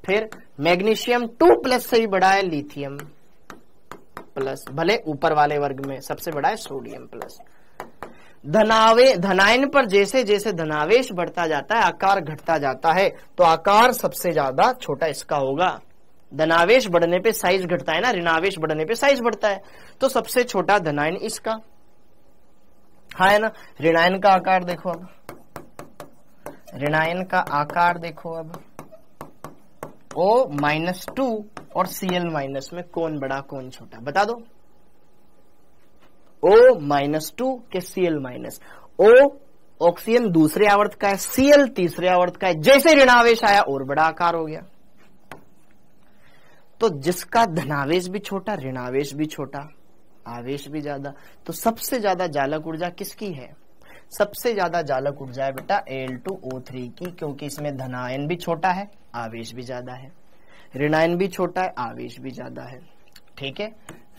फिर मैग्नीशियम 2+ से ही बड़ा है लिथियम प्लस, भले ऊपर वाले वर्ग में सबसे बड़ा है सोडियम प्लस। धनायन पर जैसे जैसे धनावेश बढ़ता जाता है, आकार घटता जाता है, तो आकार सबसे ज्यादा छोटा इसका होगा। धनावेश बढ़ने पे साइज घटता है ना, ऋणावेश बढ़ने पे साइज बढ़ता है, तो सबसे छोटा धनायन इसका, हाँ है ना। ऋणायन का आकार देखो, अब ऋणायन का आकार देखो, अब O-2 और Cl- में कौन बड़ा कौन छोटा, बता दो। O-2 के Cl-, O ऑक्सीजन दूसरे आवर्त का है, Cl तीसरे आवर्त का है, जैसे ऋणावेश आया और बड़ा आकार हो गया। तो जिसका धनावेश भी छोटा, ऋणावेश भी छोटा, आवेश भी ज्यादा, तो सबसे ज्यादा जालक ऊर्जा किसकी है? सबसे ज्यादा जालक ऊर्जा है बेटा Al2O3 की, क्योंकि इसमें धनायन भी छोटा है, आवेश भी ज्यादा है, ऋणायन भी छोटा है, आवेश भी ज्यादा है। ठीक है,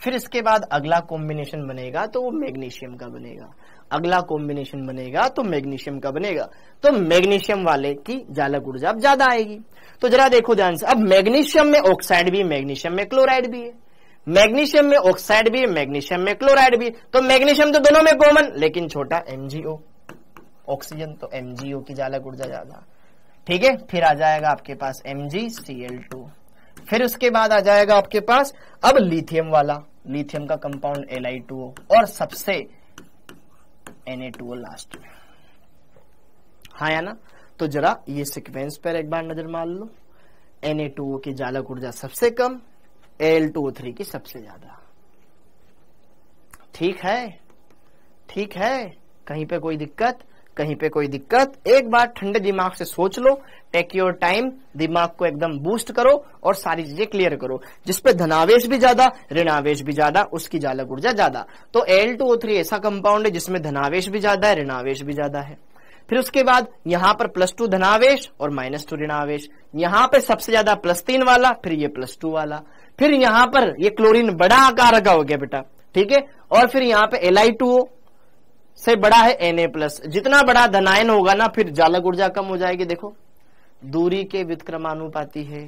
फिर इसके बाद अगला कॉम्बिनेशन बनेगा तो वो मैग्नीशियम का बनेगा, अगला कॉम्बिनेशन बनेगा तो मैग्नीशियम का बनेगा, तो मैग्नीशियम वाले की जालक ऊर्जा अब ज्यादा आएगी। तो जरा देखो ध्यान से, अब मैग्नीशियम में ऑक्साइड भी है, मैग्नीशियम में क्लोराइड भी है, मैग्नीशियम में ऑक्साइड भी है, मैग्नीशियम में क्लोराइड भी है, तो मैग्नीशियम तो दोनों में कॉमन, लेकिन छोटा MgO, ऑक्सीजन तो MgO की जालक ऊर्जा ज्यादा। ठीक है, फिर आ जाएगा आपके पास MgCl2, फिर उसके बाद आ जाएगा आपके पास अब लिथियम वाला, लिथियम का कंपाउंड Li2O, और सबसे Na2O लास्ट में, हाँ या ना। तो जरा ये सीक्वेंस पर एक बार नजर मार लो, Na2O की जालक ऊर्जा सबसे कम, Al2O3 की सबसे ज्यादा। ठीक है, ठीक है, कहीं पे कोई दिक्कत, कहीं पे कोई दिक्कत? एक बार ठंडे दिमाग से सोच लो, टेक योर टाइम, दिमाग को एकदम बूस्ट करो और सारी चीजें क्लियर करो। जिसपे धनावेश भी ज्यादा, ऋणावेश भी ज्यादा, उसकी जालक ऊर्जा ज्यादा। तो Al2O3 ऐसा कंपाउंड है जिसमें धनावेश भी ज्यादा है, ऋणावेश भी ज्यादा है। फिर उसके बाद यहां पर +2 धनावेश और -2 ऋणावेश, यहां पे सबसे ज्यादा +3 वाला, फिर ये +2 वाला, फिर यहां पर ये क्लोरीन बड़ा आकार का हो गया बेटा। ठीक है, और फिर यहां पे Li2O, से बड़ा है Na+। जितना बड़ा धनायन होगा ना फिर जालक ऊर्जा कम हो जाएगी। देखो दूरी के व्युत्क्रमानुपाती है,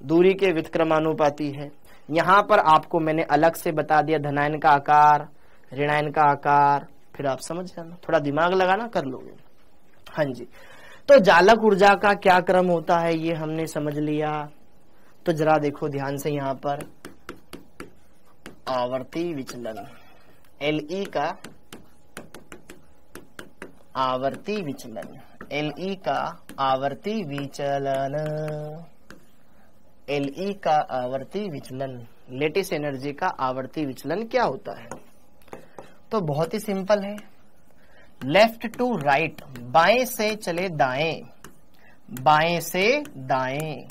दूरी के व्युत्क्रमानुपाती है। यहां पर आपको मैंने अलग से बता दिया धनायन का आकार, ऋणायन का आकार, फिर आप समझ जाना, थोड़ा दिमाग लगाना कर लोगे। हाँ जी, तो जालक ऊर्जा का क्या क्रम होता है ये हमने समझ लिया। तो जरा देखो ध्यान से यहां पर आवर्ती विचलन, Le का आवर्ती विचलन, Le का आवर्ती विचलन, Le का आवर्ती विचलन, लेटिस एनर्जी का आवर्ती विचलन क्या होता है? तो बहुत ही सिंपल है, लेफ्ट टू राइट, बाएं से चले दाएं, बाएं से दाएं,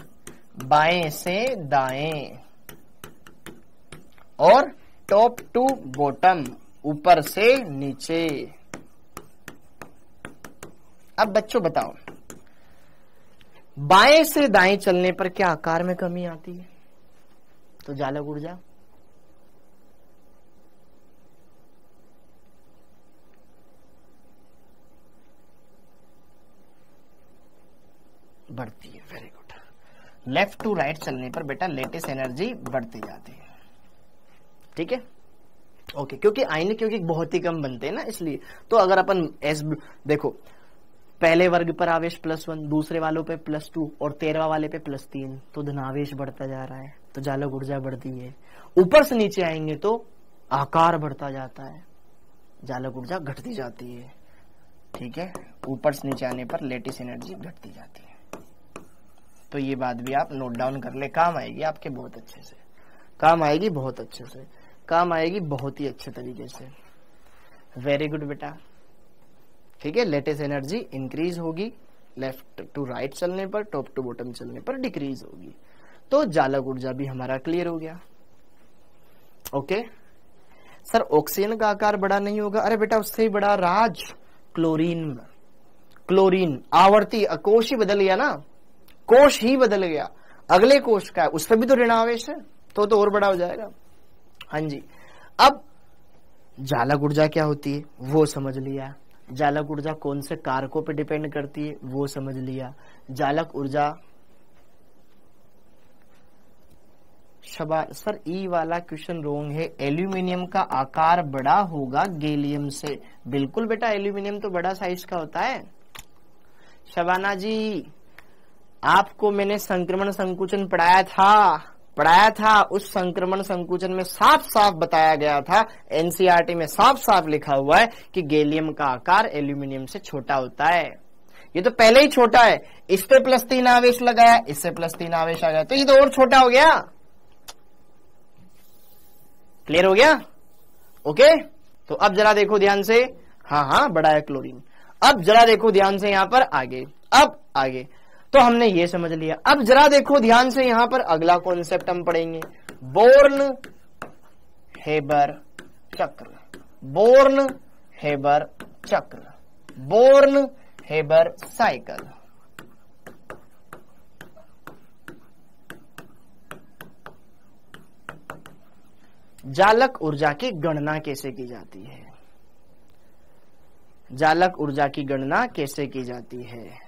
बाएं से दाएं, और टॉप टू बॉटम, ऊपर से नीचे। अब बच्चों बताओ बाएं से दाएं चलने पर क्या आकार में कमी आती है? तो जालक ऊर्जा बढ़ती है। Very good. Left to right चलने पर बेटा लेटिस एनर्जी बढ़ती जाती है। ठीक है, ओके। क्योंकि आयनिक क्योंकि बहुत ही कम बनते हैं ना, इसलिए। तो अगर अपन देखो पहले वर्ग पर आवेश +1, दूसरे वालों पे +2 और 13वां वाले पे +3, तो धनावेश बढ़ता जा रहा है, तो जालक ऊर्जा बढ़ती है। ऊपर से नीचे आएंगे तो आकार बढ़ता जाता है, जालक ऊर्जा घटती जाती है। ठीक है, ऊपर से नीचे आने पर लेटिस एनर्जी घटती जाती है। तो ये बात भी आप नोट डाउन कर ले, काम आएगी आपके बहुत अच्छे से, काम आएगी बहुत अच्छे से, काम आएगी बहुत ही अच्छे तरीके से। वेरी गुड बेटा। ठीक है, लेटिस एनर्जी इंक्रीज होगी, लेफ्ट टू राइट चलने पर, टॉप टू बॉटम चलने पर डिक्रीज होगी। तो जालक ऊर्जा भी हमारा क्लियर हो गया। ओके सर, ऑक्सीजन का आकार बड़ा नहीं होगा? अरे बेटा उससे ही बड़ा राज क्लोरीन, क्लोरीन आवर्ती, कोश ही बदल गया ना, कोश ही बदल गया, अगले कोश का है, उस पर भी तो ऋणावेश है, तो और बड़ा हो जाएगा। हाँ जी, अब जालक ऊर्जा क्या होती है वो समझ लिया, जालक ऊर्जा कौन से कारकों पे डिपेंड करती है वो समझ लिया। जालक ऊर्जा सर ई वाला क्वेश्चन रोंग है, एल्यूमिनियम का आकार बड़ा होगा गैलियम से। बिल्कुल बेटा, एल्यूमिनियम तो बड़ा साइज का होता है। शबाना जी, आपको मैंने संक्रमण संकुचन पढ़ाया था, उस संक्रमण संकुचन में साफ साफ बताया गया था, एनसीईआरटी में साफ साफ लिखा हुआ है कि गैलियम का आकार एल्यूमिनियम से छोटा होता है। ये तो पहले ही छोटा है, इस पे +3 आवेश लगाया, इससे +3 आवेश आ गया, तो ये तो और छोटा हो गया। क्लियर हो गया? ओके, तो अब जरा देखो ध्यान से, हाँ बड़ा है क्लोरीन। अब जरा देखो ध्यान से यहां पर आगे, अब आगे तो हमने ये समझ लिया। अब जरा देखो ध्यान से यहां पर अगला कॉन्सेप्ट हम पढ़ेंगे, बोर्न हेबर चक्र, बोर्न हेबर चक्र, बोर्न हेबर साइकिल। जालक ऊर्जा की गणना कैसे की जाती है? जालक ऊर्जा की गणना कैसे की जाती है?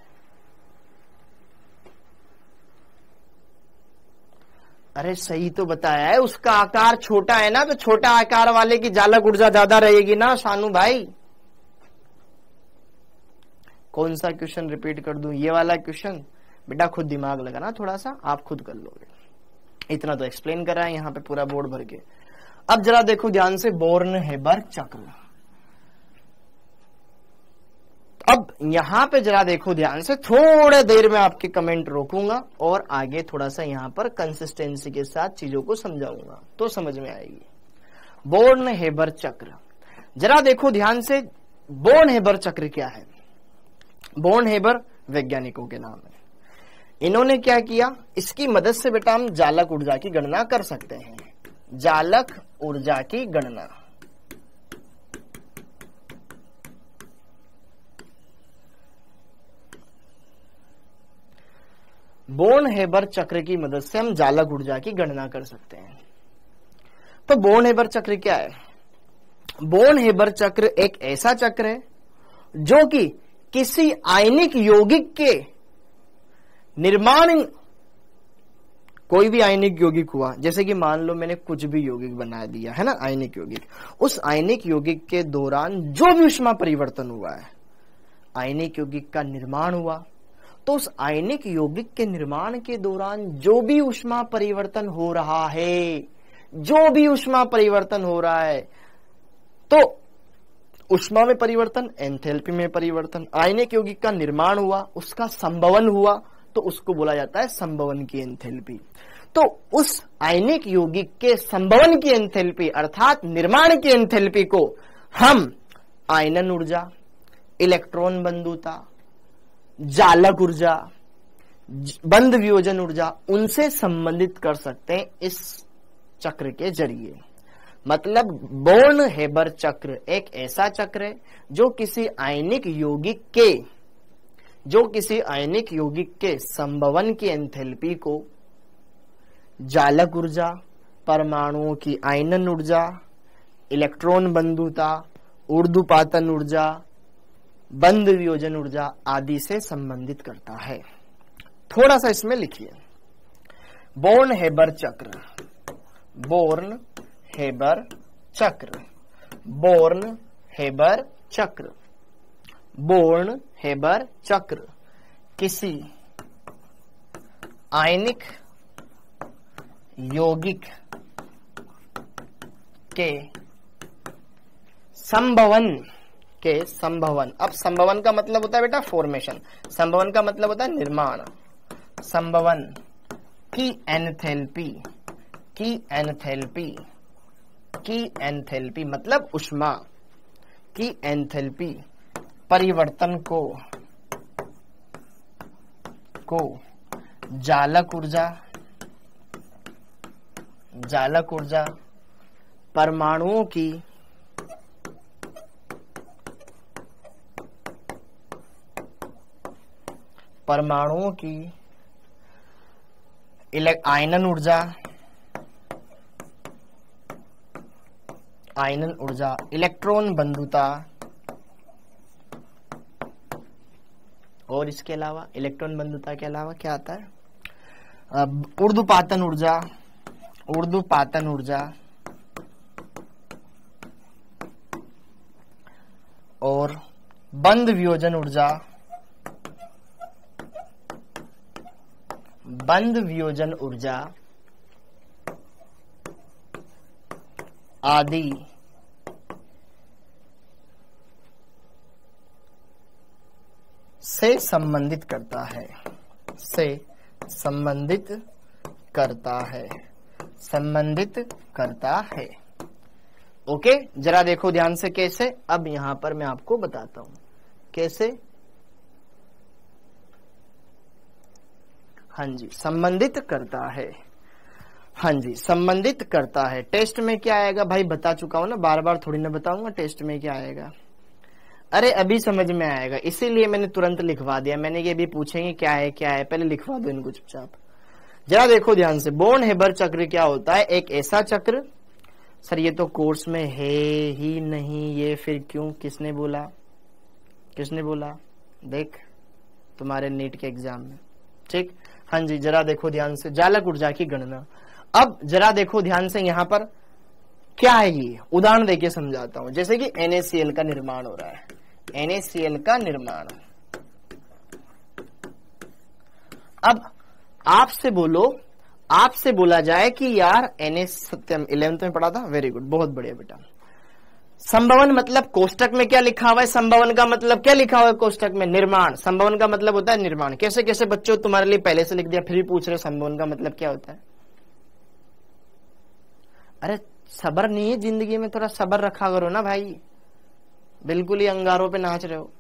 अरे सही तो बताया है, उसका आकार छोटा है ना, तो छोटा आकार वाले की जालक ऊर्जा ज्यादा रहेगी ना शानू भाई। कौन सा क्वेश्चन रिपीट कर दूं? ये वाला क्वेश्चन बेटा खुद दिमाग लगाना थोड़ा सा, आप खुद कर लोगे। इतना तो एक्सप्लेन करा है यहाँ पे पूरा बोर्ड भर के। अब जरा देखो ध्यान से, बोर्न हेबर चक्र। अब यहां पे जरा देखो ध्यान से, थोड़ा देर में आपके कमेंट रोकूंगा और आगे थोड़ा सा यहां पर कंसिस्टेंसी के साथ चीजों को समझाऊंगा तो समझ में आएगी। बोर्न हेबर चक्र, जरा देखो ध्यान से, बोर्न हेबर चक्र क्या है? बोर्न हेबर वैज्ञानिकों के नाम है। इन्होंने क्या किया, इसकी मदद से बेटा हम जालक ऊर्जा की गणना कर सकते हैं। जालक ऊर्जा की गणना, बोर्न हेबर चक्र की मदद से हम जालक ऊर्जा की गणना कर सकते हैं। तो बोर्न हेबर चक्र क्या है? बोर्न हेबर चक्र एक ऐसा चक्र है जो कि किसी आयनिक यौगिक के निर्माण, कोई भी आयनिक यौगिक हुआ, जैसे कि मान लो मैंने कुछ भी यौगिक बना दिया है ना, आयनिक यौगिक, उस आयनिक यौगिक के दौरान जो भी ऊष्मा परिवर्तन हुआ है, आयनिक यौगिक का निर्माण हुआ, तो उस आयनिक यौगिक के निर्माण के दौरान जो भी ऊष्मा परिवर्तन हो रहा है, जो भी ऊष्मा परिवर्तन हो रहा है, तो ऊष्मा में परिवर्तन, एंथैल्पी में परिवर्तन, आयनिक यौगिक का निर्माण हुआ, उसका संभवन हुआ, तो उसको बोला जाता है संभवन की एंथैल्पी। तो उस आयनिक यौगिक के संभवन की एंथैल्पी अर्थात निर्माण की एंथैल्पी को हम आयनन ऊर्जा, इलेक्ट्रॉन बंधुता, जालक ऊर्जा, बंध वियोजन ऊर्जा, उनसे संबंधित कर सकते हैं इस चक्र के जरिए। मतलब बोर्न हेबर चक्र एक ऐसा चक्र है जो किसी आयनिक यौगिक के संभवन की एंथैल्पी को जालक ऊर्जा, परमाणुओं की आयनन ऊर्जा, इलेक्ट्रॉन बंधुता, ऊर्ध्वपातन ऊर्जा, बंध वियोजन ऊर्जा आदि से संबंधित करता है। थोड़ा सा इसमें लिखिए, बोर्न हेबर चक्र, बोर्न हेबर चक्र, बोर्न हेबर चक्र, बोर्न हेबर चक्र किसी आयनिक यौगिक के संभवन, अब संभवन का मतलब होता है बेटा फॉर्मेशन, संभवन का मतलब होता है निर्माण, संभवन की एंथैल्पी मतलब ऊष्मा की एंथैल्पी परिवर्तन को जालक ऊर्जा, परमाणुओं की आयनन ऊर्जा, इलेक्ट्रॉन बंधुता, और इसके अलावा इलेक्ट्रॉन बंधुता के अलावा क्या आता है, ऊर्ध्वपातन ऊर्जा और बंध वियोजन ऊर्जा आदि से संबंधित करता है। ओके, जरा देखो ध्यान से कैसे। अब यहां पर मैं आपको बताता हूं कैसे। हाँ जी, संबंधित करता है। हाँ जी, संबंधित करता है। टेस्ट में क्या आएगा भाई, बता चुका हूं ना, बार बार थोड़ी ना बताऊंगा टेस्ट में क्या आएगा। अरे अभी समझ में आएगा, इसीलिए मैंने तुरंत लिखवा दिया। मैंने ये भी पूछेंगे क्या है, पहले लिखवा दो इनको चुपचाप। जरा देखो ध्यान से, बोर्न हेबर चक्र क्या होता है, एक ऐसा चक्र। सर ये तो कोर्स में है ही नहीं, ये फिर क्यों, किसने बोला, देख तुम्हारे नीट के एग्जाम में। ठीक, हाँ जी, जरा देखो ध्यान से, जालक ऊर्जा की गणना। अब जरा देखो ध्यान से, यहाँ पर क्या है, ये उदाहरण देके समझाता हूं। जैसे कि NaCl का निर्माण हो रहा है, NaCl का निर्माण। अब आपसे बोला जाए कि यार सत्यम 11th में पढ़ा था, वेरी गुड, बहुत बढ़िया बेटा। संभवन मतलब कोष्टक में क्या लिखा हुआ है, संभवन का मतलब क्या लिखा हुआ है कोष्टक में, निर्माण। संभवन का मतलब होता है निर्माण। कैसे कैसे बच्चों, तुम्हारे लिए पहले से लिख दिया, फिर भी पूछ रहे संभवन का मतलब क्या होता है। अरे सब्र नहीं है जिंदगी में, थोड़ा सब्र रखा करो ना भाई, बिल्कुल ही अंगारों पे नाच रहे हो।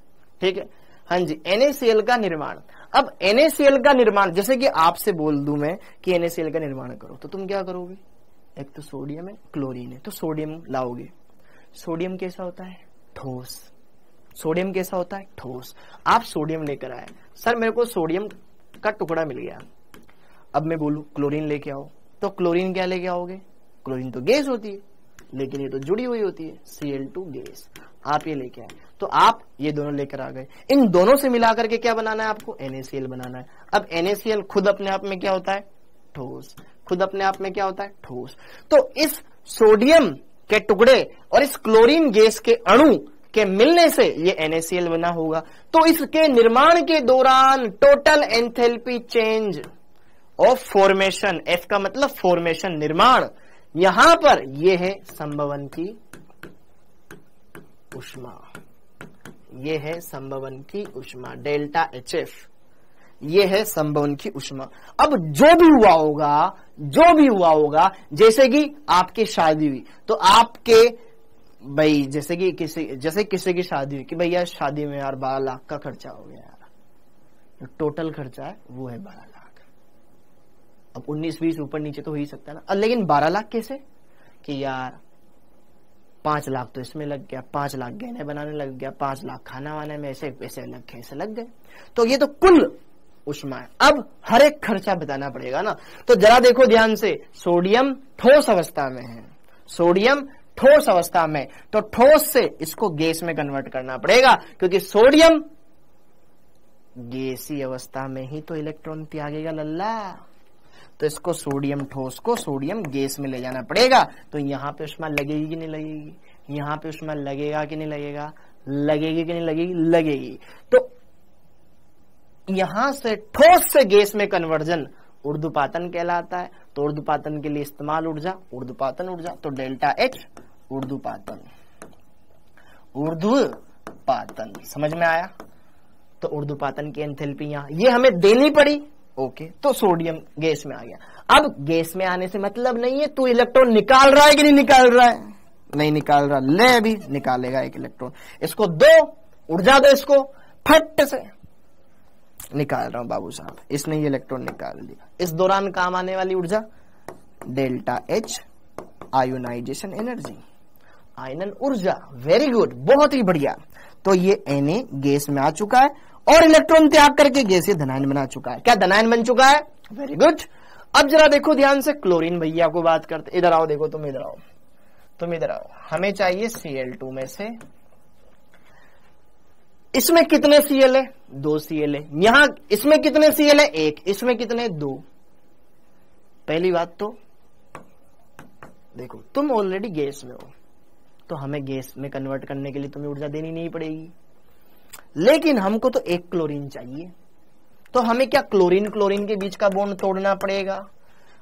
ठीक है, हाँ जी, NaCl का निर्माण। अब NaCl का निर्माण, जैसे कि आपसे बोल दूं मैं कि NaCl का निर्माण करो, तो तुम क्या करोगे, एक तो सोडियम है, क्लोरीन है, तो सोडियम लाओगे। सोडियम कैसा होता है, ठोस। सोडियम कैसा होता है, ठोस। आप सोडियम लेकर आए, सर मेरे को सोडियम का टुकड़ा मिल गया, अब मैं बोलूं क्लोरीन लेके आओ, तो क्लोरीन क्या लेके आओगे, क्लोरीन तो गैस होती है, लेकिन ये तो जुड़ी हुई होती है, Cl2 गैस। आप ये लेके आए तो आप ये दोनों लेकर आ गए। इन दोनों से मिलाकर के क्या बनाना है आपको? NaCl बनाना है। अब NaCl खुद अपने आप में क्या होता है? ठोस। खुद अपने आप में क्या होता है? ठोस। तो इस सोडियम के टुकड़े और इस क्लोरीन गैस के अणु के मिलने से ये NaCl बना होगा। तो इसके निर्माण के दौरान total enthalpy change of formation, F का मतलब फॉर्मेशन, निर्माण, यहां पर ये है संभवन की ऊष्मा, ये है संभवन की ऊष्मा, डेल्टा HF, ये है संभवन की ऊष्मा। अब जो भी हुआ होगा, जैसे कि आपकी शादी हुई तो आपके भाई जैसे किसी की शादी हुई कि भैया शादी में यार 12 लाख का खर्चा हो गया यार, तो टोटल खर्चा है वो है 12 लाख। अब 19-20 ऊपर नीचे तो हो ही सकता है ना, लेकिन 12 लाख कैसे? कि यार 5 लाख तो इसमें लग गया, 5 लाख गहने बनाने लग गया, 5 लाख खाना वाने में, ऐसे पैसे लग गए। तो ये तो कुल ऊष्मा है। अब हर एक खर्चा बताना पड़ेगा ना। तो जरा देखो ध्यान से, सोडियम ठोस अवस्था में है, सोडियम ठोस अवस्था में, तो ठोस से इसको गैस में कन्वर्ट करना पड़ेगा, क्योंकि सोडियम गैसीय अवस्था में ही तो इलेक्ट्रॉन त्यागेगा लल्ला। तो इसको सोडियम ठोस को सोडियम गैस में ले जाना पड़ेगा। तो यहां पे ऊष्मा लगेगी कि नहीं लगेगी? यहां पे ऊष्मा लगेगा कि नहीं लगेगा? लगेगी कि नहीं लगेगी? लगेगी। तो यहां से ठोस से गैस में कन्वर्जन ऊर्ध्वपातन कहलाता है। तो ऊर्ध्वपातन के लिए इस्तेमाल ऊर्जा, ऊर्ध्वपातन ऊर्जा, तो डेल्टा H ऊर्ध्वपातन, ऊर्ध्वपातन, समझ में आया? तो ऊर्ध्वपातन की एंथैल्पी यहां ये हमें देनी पड़ी, ओके। तो सोडियम गैस में आ गया। अब गैस में आने से मतलब नहीं है तू इलेक्ट्रॉन निकाल रहा है कि नहीं निकाल रहा है, नहीं निकाल रहा, ले अभी निकालेगा एक इलेक्ट्रॉन, इसको दो, ऊर्जा दो, इसको फट से निकाल रहा हूं बाबू साहब, इसने ये इलेक्ट्रॉन निकाल लिया। इस दौरान काम आने वाली ऊर्जा डेल्टा H आयोनाइजेशन एनर्जी, आयनन ऊर्जा, वेरी गुड, बहुत ही बढ़िया। तो ये Na गैस में आ चुका है और इलेक्ट्रॉन त्याग करके गैसीय धनायन बना चुका है। क्या धनायन बन चुका है? Very good. अब जरा देखो ध्यान से, क्लोरीन भैया को बात करते, इधर आओ, देखो तुम इधर आओ, तुम इधर आओ। हमें चाहिए Cl2 में से, इसमें कितने Cl है? 2 Cl है। यहां इसमें कितने Cl है? 1। इसमें कितने? 2। पहली बात तो देखो, तुम ऑलरेडी गैस में हो, तो हमें गैस में कन्वर्ट करने के लिए तुम्हें ऊर्जा देनी नहीं पड़ेगी, लेकिन हमको तो एक क्लोरीन चाहिए। तो हमें क्या क्लोरीन क्लोरीन के बीच का बॉन्ड तोड़ना पड़ेगा।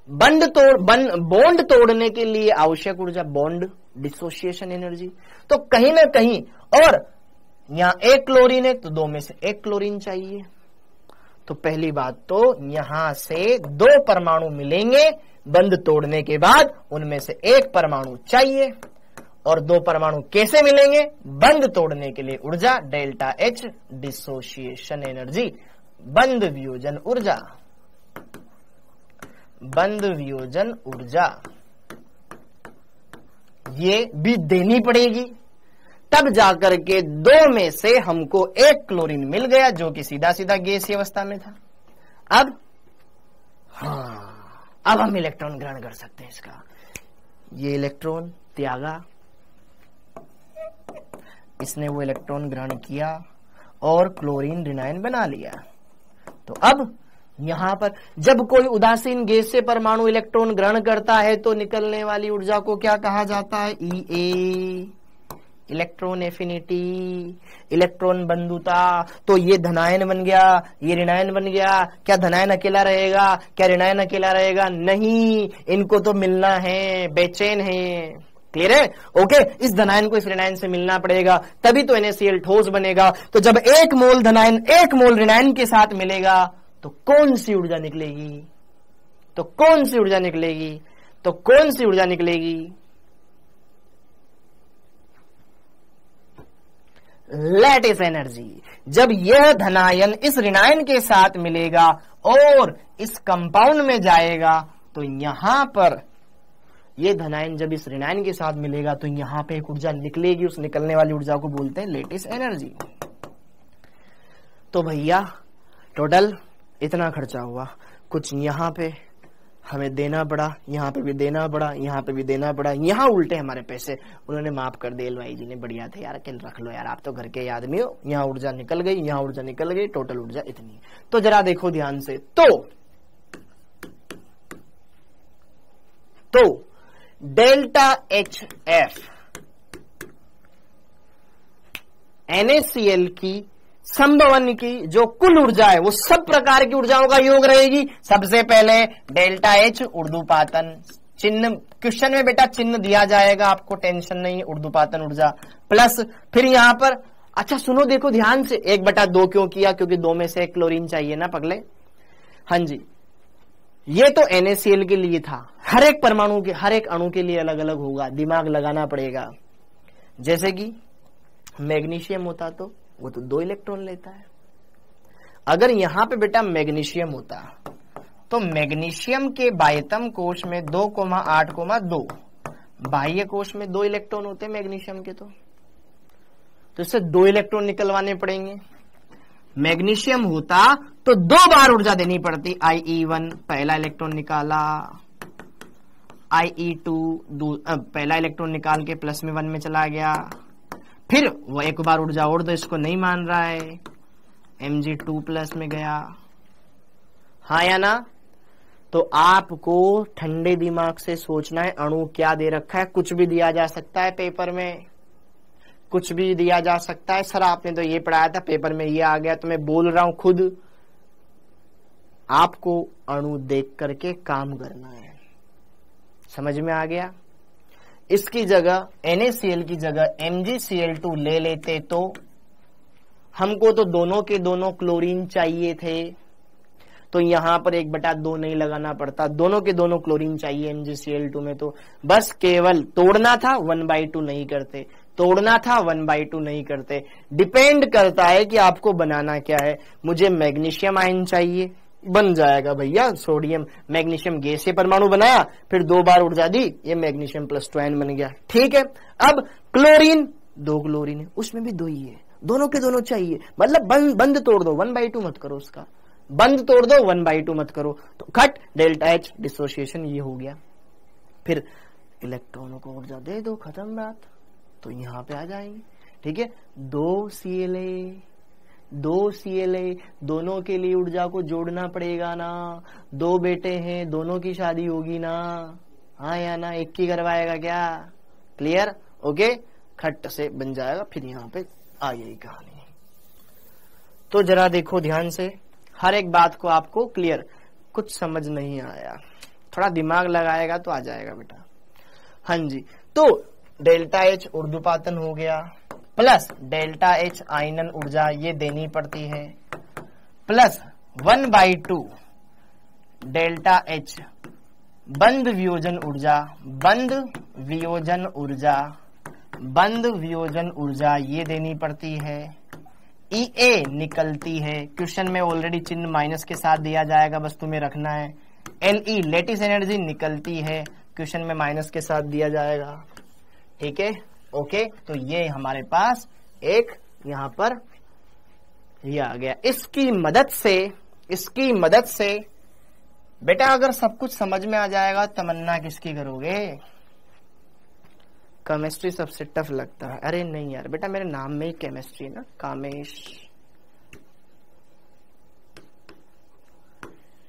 बॉन्ड तोड़ने के लिए आवश्यक ऊर्जा बॉन्ड डिसोसिएशन एनर्जी। तो कहीं ना कहीं, और यहां एक क्लोरीन है तो 2 में से 1 क्लोरीन चाहिए। तो पहली बात तो यहां से 2 परमाणु मिलेंगे, बंध तोड़ने के बाद उनमें से 1 परमाणु चाहिए। और 2 परमाणु कैसे मिलेंगे? बंध तोड़ने के लिए ऊर्जा डेल्टा H डिसोसिएशन एनर्जी, बंध वियोजन ऊर्जा, बंध वियोजन ऊर्जा ये भी देनी पड़ेगी। तब जाकर के 2 में से हमको 1 क्लोरीन मिल गया, जो कि सीधा सीधा गैसीय अवस्था में था। अब अब हम इलेक्ट्रॉन ग्रहण कर सकते हैं इसका। ये इलेक्ट्रॉन त्यागा, इसने वो इलेक्ट्रॉन ग्रहण किया और क्लोरीन ऋणायन बना लिया। तो अब यहां पर जब कोई उदासीन गैस से परमाणु इलेक्ट्रॉन ग्रहण करता है तो निकलने वाली ऊर्जा को क्या कहा जाता है? EA, इलेक्ट्रॉन एफिनिटी, इलेक्ट्रॉन बंधुता। तो ये धनायन बन गया, ये ऋणायन बन गया। क्या धनायन अकेला रहेगा? क्या ऋणायन अकेला रहेगा? नहीं, इनको तो मिलना है, बेचैन है। क्लियर है? ओके, इस धनायन को इस ऋणायन से मिलना पड़ेगा, तभी तो NaCl ठोस बनेगा। तो जब 1 मोल धनायन 1 मोल ऋणायन के साथ मिलेगा तो कौन सी ऊर्जा निकलेगी? तो कौन सी ऊर्जा निकलेगी? तो कौन सी ऊर्जा निकलेगी? Lattice energy. जब यह धनायन इस ऋणायन के साथ मिलेगा और इस कंपाउंड में जाएगा तो यहां पर ये धनायन जब इस ऋणायन के साथ मिलेगा तो यहां पे एक ऊर्जा निकलेगी, उस निकलने वाली ऊर्जा को बोलते हैं लैटिस एनर्जी। तो भैया टोटल इतना खर्चा हुआ, कुछ यहां पे हमें देना पड़ा, यहाँ पे भी देना पड़ा, यहाँ पे भी देना पड़ा, यहाँ उल्टे हमारे पैसे उन्होंने माफ कर दिए। एलवाई जी ने बढ़िया थे यार, अकेले रख लो यार, आप तो घर के आदमी हो। यहाँ ऊर्जा निकल गई, यहाँ ऊर्जा निकल गई, टोटल ऊर्जा इतनी। तो जरा देखो ध्यान से, तो डेल्टा एच एफ NaCl की संभवन की जो कुल ऊर्जा है वो सब प्रकार की ऊर्जाओं का योग रहेगी। सबसे पहले डेल्टा एच ऊर्ध्वपातन चिन्ह, क्वेश्चन में बेटा चिन्ह दिया जाएगा, आपको टेंशन नहीं है, ऊर्ध्वपातन ऊर्जा प्लस फिर यहां पर, अच्छा सुनो देखो ध्यान से, 1/2 क्यों किया, क्योंकि 2 में से 1 क्लोरीन चाहिए ना पगले। हाँ जी, ये तो NaCl के लिए था, हर एक परमाणु के, हर एक अणु के लिए अलग अलग होगा, दिमाग लगाना पड़ेगा। जैसे कि मैग्नीशियम होता तो वो तो 2 इलेक्ट्रॉन लेता है। अगर यहां पे बेटा मैग्नीशियम होता तो मैग्नीशियम के बाह्यतम कोश में 2,8,2 बाह्य कोश में 2 इलेक्ट्रॉन होते मैग्नीशियम के, तो इससे 2 इलेक्ट्रॉन निकलवाने पड़ेंगे। मैग्नीशियम होता तो 2 बार ऊर्जा देनी पड़ती। IE1 पहला इलेक्ट्रॉन निकाला, IE2 पहला इलेक्ट्रॉन निकाल के प्लस में 1 में चला गया, फिर वो 1 बार ऊर्जा और, तो इसको नहीं मान रहा है, Mg2 प्लस में गया। हाँ या ना? तो आपको ठंडे दिमाग से सोचना है, अणु क्या दे रखा है, कुछ भी दिया जा सकता है पेपर में, कुछ भी दिया जा सकता है। सर आपने तो ये पढ़ाया था, पेपर में ये आ गया, तो मैं बोल रहा हूं खुद, आपको अणु देख करके काम करना है। समझ में आ गया? इसकी जगह NaCl की जगह MgCl2 ले लेते तो हमको तो दोनों के दोनों क्लोरीन चाहिए थे, तो यहां पर 1/2 नहीं लगाना पड़ता, दोनों के दोनों क्लोरीन चाहिए MgCl2 में, तो बस केवल तोड़ना था 1/2 नहीं करते, तोड़ना था 1/2 नहीं करते। डिपेंड करता है कि आपको बनाना क्या है। मुझे मैग्नीशियम आयन चाहिए, बन जाएगा भैया, सोडियम मैग्नीशियम गैसीय परमाणु बनाया, फिर 2 बार ऊर्जा दी, ये मैग्नीशियम + 2 आयन बन गया। ठीक है, अब क्लोरीन 2 क्लोरीन है, उसमें भी 2 ही है, दोनों के दोनों चाहिए, मतलब बंद तोड़ दो, 1/2 मत करो उसका, बंद तोड़ दो, 1/2 मत करो, तो खट डेल्टा एच डिसोसिएशन ये हो गया। फिर इलेक्ट्रॉनों को ऊर्जा दे दो, खत्म बात, तो यहां पे आ जाएंगे। ठीक है, 2 Cl दोनों के लिए ऊर्जा को जोड़ना पड़ेगा ना, 2 बेटे हैं, दोनों की शादी होगी ना, हाँ या ना? एक की करवाएगा क्या? क्लियर? ओके, खट से बन जाएगा, फिर यहाँ पे आ गई कहानी। तो जरा देखो ध्यान से, हर एक बात को आपको क्लियर, कुछ समझ नहीं आया थोड़ा दिमाग लगाएगा तो आ जाएगा बेटा। हाँ जी, तो डेल्टा एच ऊर्ध्वपातन हो गया, प्लस डेल्टा एच आयनन ऊर्जा ये देनी पड़ती है, प्लस 1/2 डेल्टा एच बंद वियोजन ऊर्जा, बंद वियोजन ऊर्जा ये देनी पड़ती है। EA निकलती है, क्वेश्चन में ऑलरेडी चिन्ह माइनस के साथ दिया जाएगा, बस तुम्हें रखना है। LE लेटिस एनर्जी निकलती है, क्वेश्चन में माइनस के साथ दिया जाएगा। ठीक है, ओके, तो ये हमारे पास एक यहां पर ये आ गया। इसकी मदद से बेटा अगर सब कुछ समझ में आ जाएगा, तमन्ना किसकी करोगे? केमिस्ट्री सबसे टफ लगता है। अरे नहीं यार बेटा, मेरे नाम में ही केमिस्ट्री ना,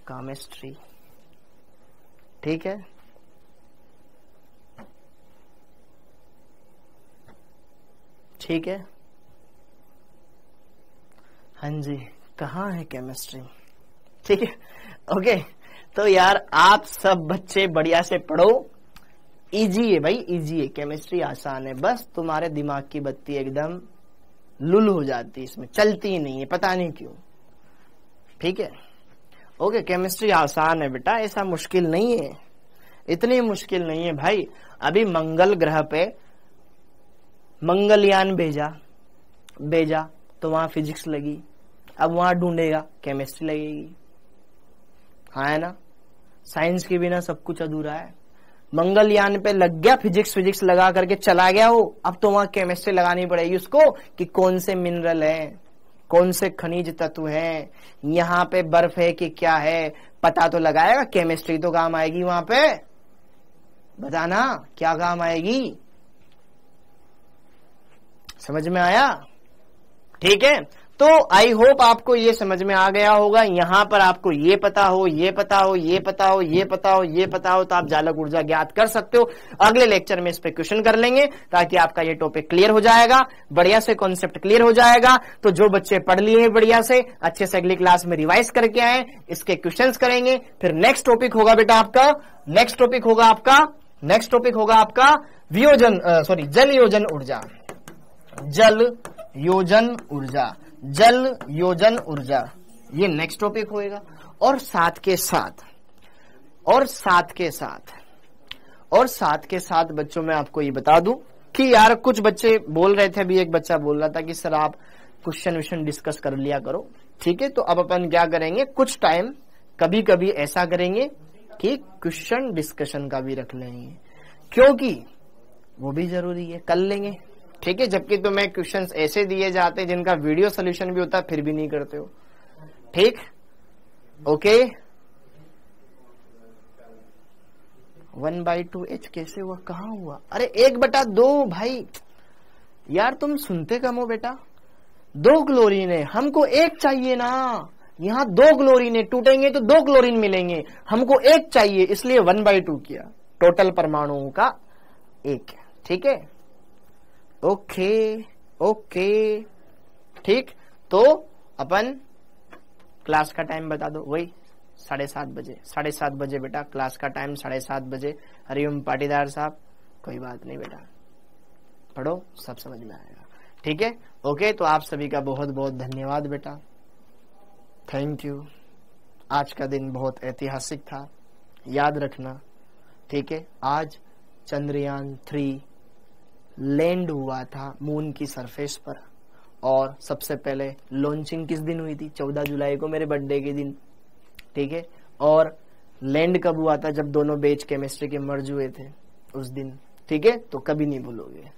कामेस्ट्री। ठीक है, ठीक है, हाँ जी, कहाँ है केमिस्ट्री? ठीक है, ओके, तो यार आप सब बच्चे बढ़िया से पढ़ो, इजी है भाई, इजी है, केमिस्ट्री आसान है, बस तुम्हारे दिमाग की बत्ती एकदम लुल हो जाती है, इसमें चलती ही नहीं है, पता नहीं क्यों। ठीक है, ओके, केमिस्ट्री आसान है बेटा, ऐसा मुश्किल नहीं है, इतनी मुश्किल नहीं है भाई। अभी मंगल ग्रह पे मंगलयान भेजा तो वहां फिजिक्स लगी, अब वहां ढूंढेगा केमिस्ट्री लगेगी, हाँ है ना? साइंस के बिना सब कुछ अधूरा है। मंगलयान पे लग गया, फिजिक्स लगा करके चला गया वो, अब तो वहां केमिस्ट्री लगानी पड़ेगी उसको कि कौन से मिनरल है, कौन से खनिज तत्व हैं, यहाँ पे बर्फ है कि क्या है, पता तो लगाएगा, केमिस्ट्री तो काम आएगी वहां पे, बताना क्या काम आएगी, समझ में आया? ठीक है, तो आई होप आपको ये समझ में आ गया होगा। यहां पर आपको ये पता हो, ये पता हो, ये पता हो, ये पता हो, ये पता हो, तो आप जालक ऊर्जा ज्ञात कर सकते हो। अगले लेक्चर में इस पे क्वेश्चन कर लेंगे ताकि आपका ये टॉपिक क्लियर हो जाएगा, बढ़िया से कॉन्सेप्ट क्लियर हो जाएगा। तो जो बच्चे पढ़ लिए हैं बढ़िया से, अच्छे से अगली क्लास में रिवाइज करके आए, इसके क्वेश्चन करेंगे। फिर नेक्स्ट टॉपिक होगा बेटा आपका, नेक्स्ट टॉपिक होगा आपका वियोजन जल योजन ऊर्जा, जल योजन ऊर्जा, जल योजन ऊर्जा, ये नेक्स्ट टॉपिक होएगा। और साथ के साथ बच्चों मैं आपको ये बता दूं कि यार कुछ बच्चे बोल रहे थे, अभी एक बच्चा बोल रहा था कि सर आप क्वेश्चन डिस्कस कर लिया करो। ठीक है, तो अब अपन क्या करेंगे, कुछ टाइम कभी कभी ऐसा करेंगे कि क्वेश्चन डिस्कशन का भी रख लेंगे, क्योंकि वो भी जरूरी है, कर लेंगे। ठीक है, जबकि तुम्हें क्वेश्चंस ऐसे दिए जाते हैं जिनका वीडियो सोल्यूशन भी होता है, फिर भी नहीं करते हो। ठीक, ओके। 1/2h कैसे हुआ, कहां हुआ? अरे 1/2 भाई, यार तुम सुनते कम हो बेटा। 2 क्लोरीन है, हमको 1 चाहिए ना, यहाँ 2 क्लोरीन है, टूटेंगे तो 2 क्लोरीन मिलेंगे, हमको 1 चाहिए, इसलिए 1/2 किया। टोटल परमाणुओं का 1 है। ठीक है, ओके, ठीक। तो अपन क्लास का टाइम बता दो, वही 7:30 बजे, 7:30 बजे बेटा क्लास का टाइम, 7:30 बजे। हरिओम पाटीदार साहब, कोई बात नहीं बेटा, पढ़ो, सब समझ में आएगा। ठीक है, ओके। तो आप सभी का बहुत बहुत धन्यवाद बेटा, थैंक यू। आज का दिन बहुत ऐतिहासिक था, याद रखना। ठीक है, आज चंद्रयान 3 लैंड हुआ था मून की सरफेस पर, और सबसे पहले लॉन्चिंग किस दिन हुई थी? 14 जुलाई को, मेरे बर्थडे के दिन। ठीक है, और लैंड कब हुआ था? जब दोनों बैच केमिस्ट्री के मर्ज हुए थे, उस दिन। ठीक है, तो कभी नहीं भूलोगे।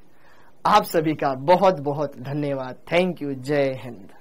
आप सभी का बहुत बहुत धन्यवाद, थैंक यू, जय हिंद।